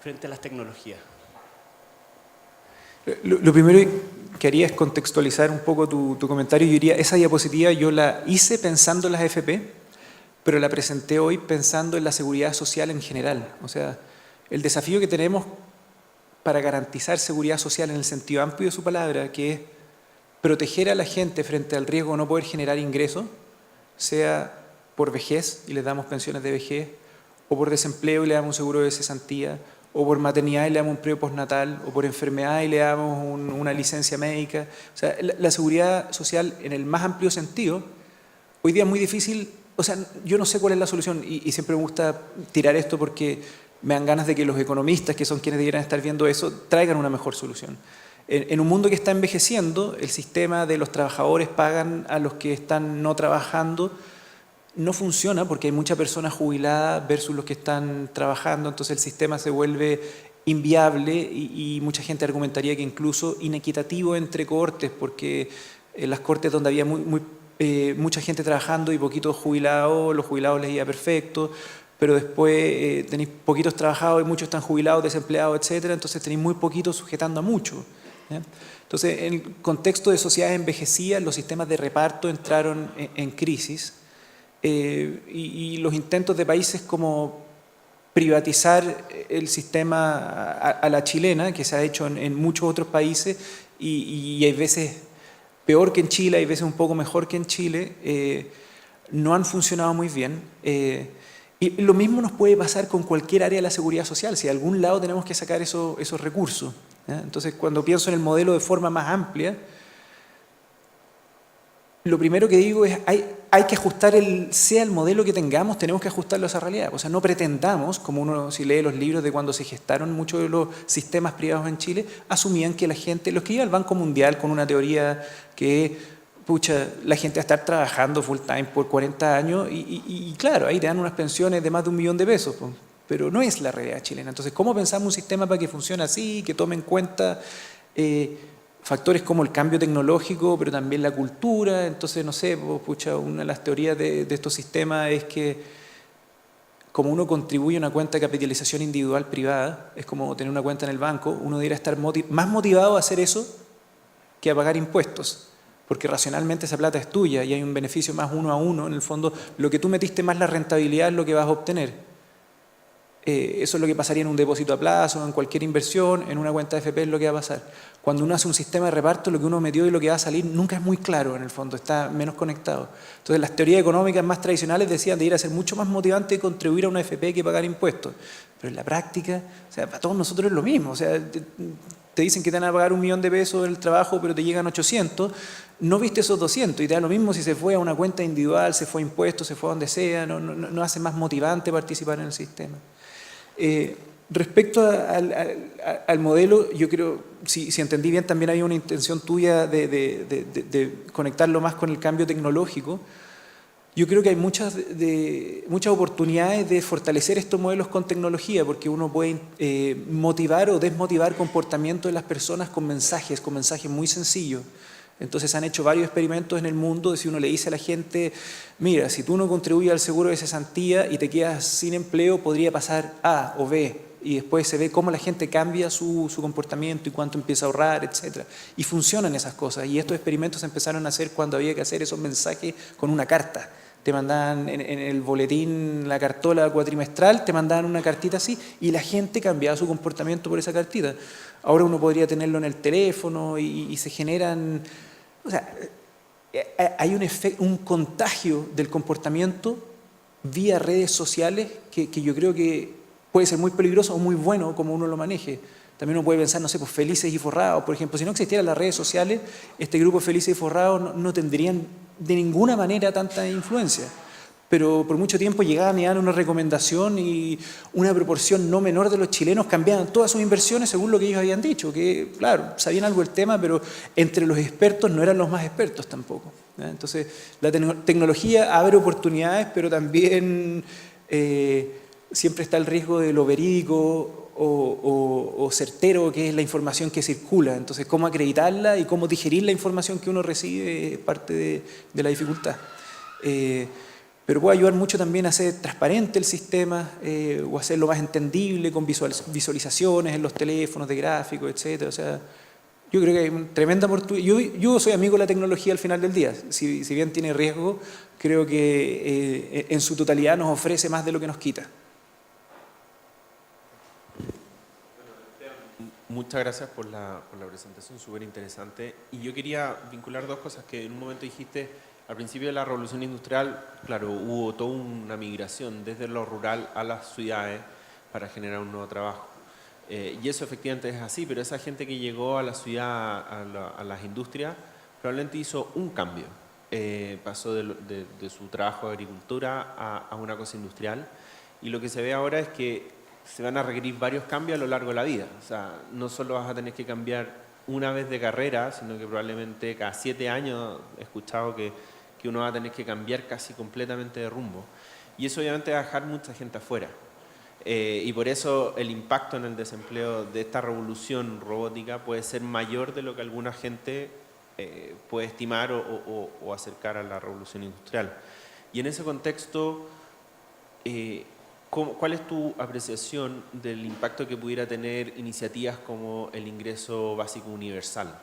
frente a las tecnologías? Lo primero que haría es contextualizar un poco tu comentario. Yo diría, esa diapositiva yo la hice pensando en las AFP, pero la presenté hoy pensando en la seguridad social en general. O sea, el desafío que tenemos para garantizar seguridad social en el sentido amplio de su palabra, que es proteger a la gente frente al riesgo de no poder generar ingresos, sea por vejez y les damos pensiones de vejez, o por desempleo y le damos un seguro de cesantía, o por maternidad y le damos un periodo postnatal, o por enfermedad y le damos una licencia médica. O sea, la seguridad social en el más amplio sentido, hoy día es muy difícil. O sea, yo no sé cuál es la solución y siempre me gusta tirar esto porque me dan ganas de que los economistas, que son quienes debieran estar viendo eso, traigan una mejor solución. En un mundo que está envejeciendo, el sistema de los trabajadores pagan a los que están no trabajando no funciona porque hay muchas personas jubiladas versus los que están trabajando, entonces el sistema se vuelve inviable y mucha gente argumentaría que incluso inequitativo entre cohortes, porque en las cortes donde había mucha gente trabajando y poquitos jubilados, los jubilados les iba perfecto, pero después tenéis poquitos trabajados y muchos están jubilados, desempleados, etcétera, entonces tenéis muy poquitos sujetando a muchos. ¿Ya? Entonces, en el contexto de sociedades envejecidas, los sistemas de reparto entraron en crisis y los intentos de países como privatizar el sistema a la chilena, que se ha hecho en muchos otros países y hay veces peor que en Chile, hay veces un poco mejor que en Chile, no han funcionado muy bien. Y lo mismo nos puede pasar con cualquier área de la seguridad social, si de algún lado tenemos que sacar esos recursos. ¿Ya? Entonces, cuando pienso en el modelo de forma más amplia, lo primero que digo es, hay que ajustar, sea el modelo que tengamos, tenemos que ajustarlo a esa realidad. O sea, no pretendamos, como uno si lee los libros de cuando se gestaron muchos de los sistemas privados en Chile, asumían que la gente, los que iban al Banco Mundial con una teoría que, pucha, la gente va a estar trabajando full time por 40 años y claro, ahí te dan unas pensiones de más de $1 millón, pues, pero no es la realidad chilena. Entonces, ¿cómo pensamos un sistema para que funcione así, que tome en cuenta factores como el cambio tecnológico, pero también la cultura? Entonces, no sé, pucha, una de las teorías de estos sistemas es que como uno contribuye a una cuenta de capitalización individual privada, es como tener una cuenta en el banco, uno debería estar más motivado a hacer eso que a pagar impuestos, porque racionalmente esa plata es tuya y hay un beneficio más 1 a 1, en el fondo, lo que tú metiste más la rentabilidad es lo que vas a obtener. Eso es lo que pasaría en un depósito a plazo, en cualquier inversión, en una cuenta de FP es lo que va a pasar. Cuando uno hace un sistema de reparto, lo que uno metió y lo que va a salir nunca es muy claro en el fondo, está menos conectado. Entonces las teorías económicas más tradicionales decían de ir a ser mucho más motivante contribuir a una FP que pagar impuestos. Pero en la práctica, o sea, para todos nosotros es lo mismo. O sea, te dicen que te van a pagar $1 millón en el trabajo, pero te llegan 800, no viste esos 200 y te da lo mismo si se fue a una cuenta individual, se fue a impuestos, se fue a donde sea, no hace más motivante participar en el sistema. Respecto al modelo, yo creo, si entendí bien, también había una intención tuya de conectarlo más con el cambio tecnológico. Yo creo que hay muchas oportunidades de fortalecer estos modelos con tecnología, porque uno puede motivar o desmotivar comportamiento de las personas con mensajes muy sencillos. Entonces han hecho varios experimentos en el mundo de si uno le dice a la gente, mira, si tú no contribuyes al seguro de cesantía y te quedas sin empleo, podría pasar A o B. Y después se ve cómo la gente cambia su comportamiento y cuánto empieza a ahorrar, etc. Y funcionan esas cosas. Y estos experimentos se empezaron a hacer cuando había que hacer esos mensajes con una carta. Te mandaban en el boletín, la cartola cuatrimestral, te mandaban una cartita así y la gente cambiaba su comportamiento por esa cartita. Ahora uno podría tenerlo en el teléfono y se generan... O sea, hay un contagio del comportamiento vía redes sociales que yo creo que puede ser muy peligroso o muy bueno como uno lo maneje. También uno puede pensar, no sé, pues Felices y Forrados, por ejemplo. Si no existieran las redes sociales, este grupo Felices y Forrados no tendrían de ninguna manera tanta influencia. Pero por mucho tiempo llegaban y daban una recomendación y una proporción no menor de los chilenos cambiaban todas sus inversiones según lo que ellos habían dicho, que claro, sabían algo del tema, pero entre los expertos no eran los más expertos tampoco. ¿Ya? Entonces, la tecnología abre oportunidades, pero también siempre está el riesgo de lo verídico o certero que es la información que circula. Entonces, cómo acreditarla y cómo digerir la información que uno recibe es parte de la dificultad. Pero puede ayudar mucho también a hacer transparente el sistema o hacerlo más entendible con visualizaciones en los teléfonos de gráficos, etc. O sea, Yo creo que hay una tremenda oportunidad. Yo soy amigo de la tecnología al final del día. Si bien tiene riesgo, creo que en su totalidad nos ofrece más de lo que nos quita. Muchas gracias por la presentación, súper interesante. Y yo quería vincular dos cosas que en un momento dijiste. Al principio de la revolución industrial, claro, hubo toda una migración desde lo rural a las ciudades para generar un nuevo trabajo. Y eso efectivamente es así, pero esa gente que llegó a la ciudad, a las industrias, probablemente hizo un cambio. Pasó de su trabajo de agricultura a una cosa industrial. Y lo que se ve ahora es que se van a requerir varios cambios a lo largo de la vida. O sea, no solo vas a tener que cambiar una vez de carrera, sino que probablemente cada 7 años he escuchado que uno va a tener que cambiar casi completamente de rumbo. Y eso obviamente va a dejar mucha gente afuera. Y por eso el impacto en el desempleo de esta revolución robótica puede ser mayor de lo que alguna gente puede estimar o acercar a la revolución industrial. Y en ese contexto, ¿cuál es tu apreciación del impacto que pudiera tener iniciativas como el ingreso básico universal?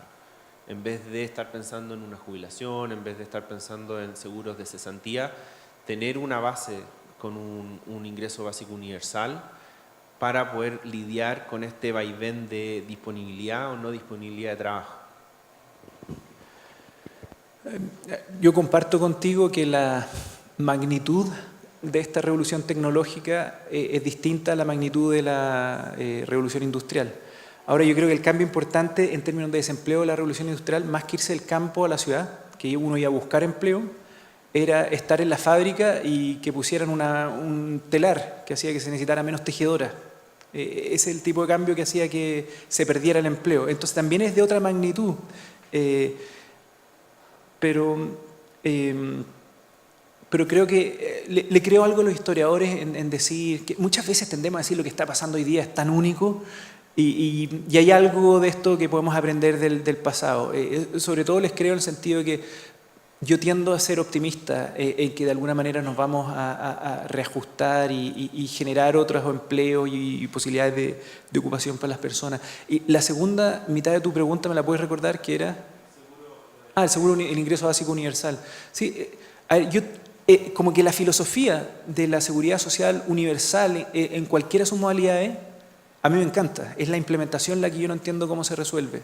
En vez de estar pensando en una jubilación, en vez de estar pensando en seguros de cesantía, tener una base con un ingreso básico universal para poder lidiar con este vaivén de disponibilidad o no disponibilidad de trabajo. Yo comparto contigo que la magnitud de esta revolución tecnológica es distinta a la magnitud de la revolución industrial. Ahora yo creo que el cambio importante en términos de desempleo de la revolución industrial, más que irse del campo a la ciudad, que uno iba a buscar empleo, era estar en la fábrica y que pusieran un telar que hacía que se necesitara menos tejedoras. Ese es el tipo de cambio que hacía que se perdiera el empleo. Entonces también es de otra magnitud. Pero creo que le creo algo a los historiadores en decir que muchas veces tendemos a decir lo que está pasando hoy día es tan único y hay algo de esto que podemos aprender del pasado. Sobre todo les creo en el sentido de que yo tiendo a ser optimista en que de alguna manera nos vamos a reajustar y generar otros empleos y posibilidades de ocupación para las personas. Y la segunda mitad de tu pregunta, ¿me la puedes recordar? ¿Qué era? El ingreso básico universal. Sí, a ver, yo como que la filosofía de la seguridad social universal en cualquiera de sus modalidades, a mí me encanta. Es la implementación la que yo no entiendo cómo se resuelve.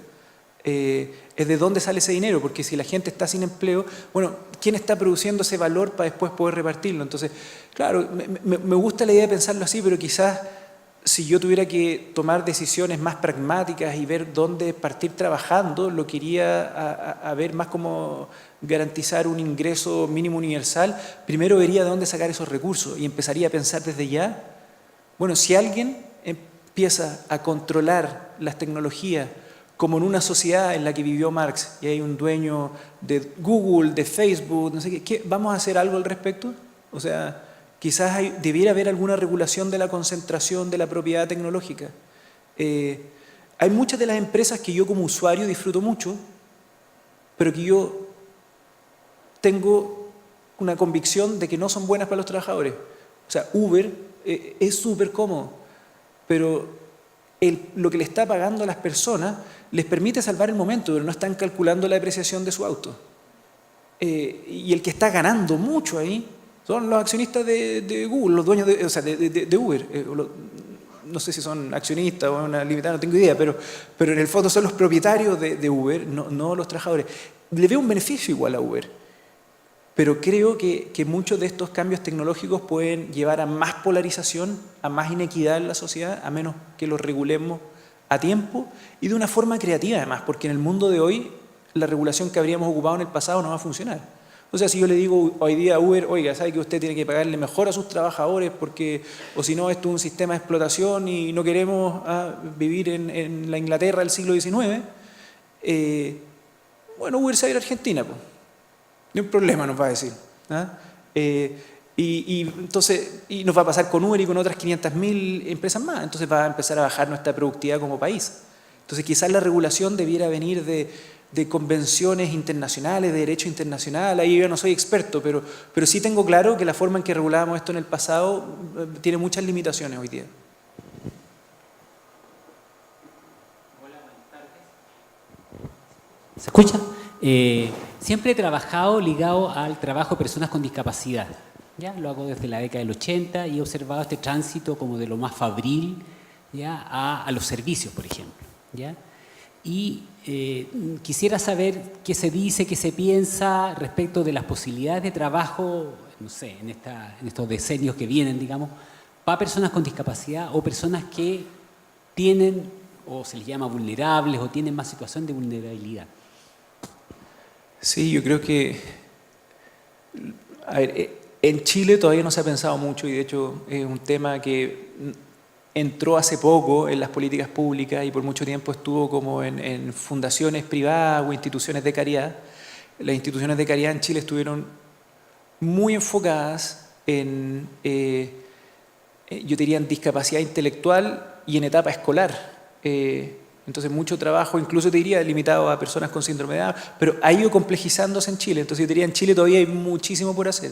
Es de dónde sale ese dinero, porque si la gente está sin empleo, bueno, ¿quién está produciendo ese valor para después poder repartirlo? Entonces, claro, me gusta la idea de pensarlo así, pero quizás si yo tuviera que tomar decisiones más pragmáticas y ver dónde partir trabajando, lo quería a ver más como garantizar un ingreso mínimo universal. Primero vería de dónde sacar esos recursos y empezaría a pensar desde ya, bueno, si alguien empieza a controlar las tecnologías como en una sociedad en la que vivió Marx y hay un dueño de Google, de Facebook, no sé qué, ¿vamos a hacer algo al respecto? O sea, quizás debiera haber alguna regulación de la concentración de la propiedad tecnológica. Hay muchas de las empresas que yo como usuario disfruto mucho, pero que yo tengo una convicción de que no son buenas para los trabajadores. O sea, Uber es súper cómodo, pero lo que le está pagando a las personas les permite salvar el momento, pero no están calculando la depreciación de su auto. Y el que está ganando mucho ahí son los accionistas de Google, los dueños de Uber. No sé si son accionistas o una limitada, no tengo idea, pero en el fondo son los propietarios de Uber, no los trabajadores. Le veo un beneficio igual a Uber, pero creo que muchos de estos cambios tecnológicos pueden llevar a más polarización, a más inequidad en la sociedad, a menos que los regulemos a tiempo y de una forma creativa además, porque en el mundo de hoy la regulación que habríamos ocupado en el pasado no va a funcionar. O sea, si yo le digo hoy día a Uber, oiga, ¿sabe que usted tiene que pagarle mejor a sus trabajadores porque, o si no, esto es un sistema de explotación y no queremos vivir en la Inglaterra del siglo XIX? Bueno, Uber se va a ir a Argentina, pues. No hay problema, nos va a decir. Entonces, nos va a pasar con Uber y con otras 500.000 empresas más. Entonces va a empezar a bajar nuestra productividad como país. Entonces quizás la regulación debiera venir de convenciones internacionales, de derecho internacional. Ahí yo no soy experto, pero sí tengo claro que la forma en que regulábamos esto en el pasado tiene muchas limitaciones hoy día. Hola, buenas tardes. ¿Se escucha? Siempre he trabajado ligado al trabajo de personas con discapacidad. ¿Ya? Lo hago desde la década del 80 y he observado este tránsito como de lo más fabril, ¿ya? A los servicios, por ejemplo. ¿Ya? Y quisiera saber qué se dice, qué se piensa respecto de las posibilidades de trabajo, no sé, en estos decenios que vienen, digamos, para personas con discapacidad o personas que tienen, o se les llama vulnerables, o tienen más situación de vulnerabilidad. Sí, yo creo que, a ver, en Chile todavía no se ha pensado mucho y de hecho es un tema que entró hace poco en las políticas públicas y por mucho tiempo estuvo como en fundaciones privadas o instituciones de caridad. Las instituciones de caridad en Chile estuvieron muy enfocadas en, yo diría, en discapacidad intelectual y en etapa escolar. Entonces mucho trabajo, incluso te diría, limitado a personas con síndrome de Down, pero ha ido complejizándose en Chile. Entonces yo diría, en Chile todavía hay muchísimo por hacer.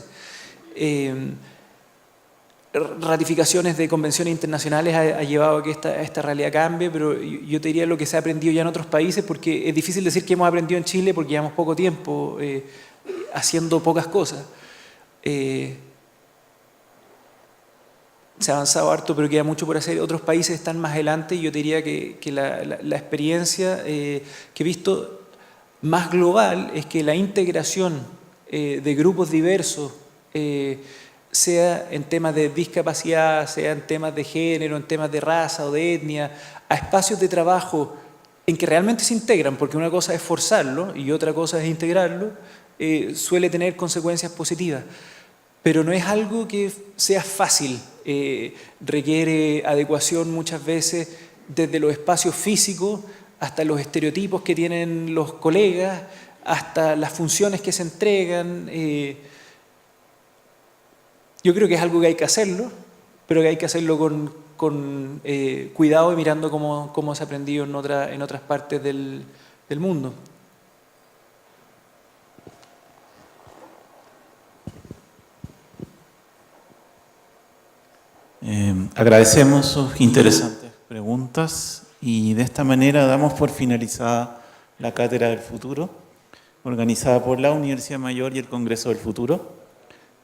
Ratificaciones de convenciones internacionales ha llevado a que esta realidad cambie, pero yo te diría lo que se ha aprendido ya en otros países, porque es difícil decir que hemos aprendido en Chile porque llevamos poco tiempo haciendo pocas cosas. Se ha avanzado harto, pero queda mucho por hacer. Otros países están más adelante y yo te diría que la experiencia que he visto más global es que la integración de grupos diversos, sea en temas de discapacidad, sea en temas de género, en temas de raza o de etnia, a espacios de trabajo en que realmente se integran, porque una cosa es forzarlo y otra cosa es integrarlo, suele tener consecuencias positivas. Pero no es algo que sea fácil, requiere adecuación muchas veces desde los espacios físicos hasta los estereotipos que tienen los colegas, hasta las funciones que se entregan. Yo creo que es algo que hay que hacerlo, pero que hay que hacerlo con cuidado y mirando cómo se ha aprendido en otras partes del mundo. Agradecemos sus interesantes preguntas y de esta manera damos por finalizada la Cátedra del Futuro, organizada por la Universidad Mayor y el Congreso del Futuro.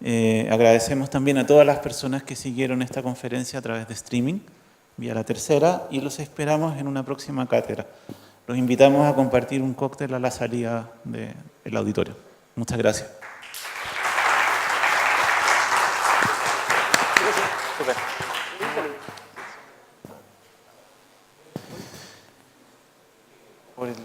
Agradecemos también a todas las personas que siguieron esta conferencia a través de streaming, vía La Tercera, y los esperamos en una próxima cátedra. Los invitamos a compartir un cóctel a la salida del auditorio. Muchas gracias. Por el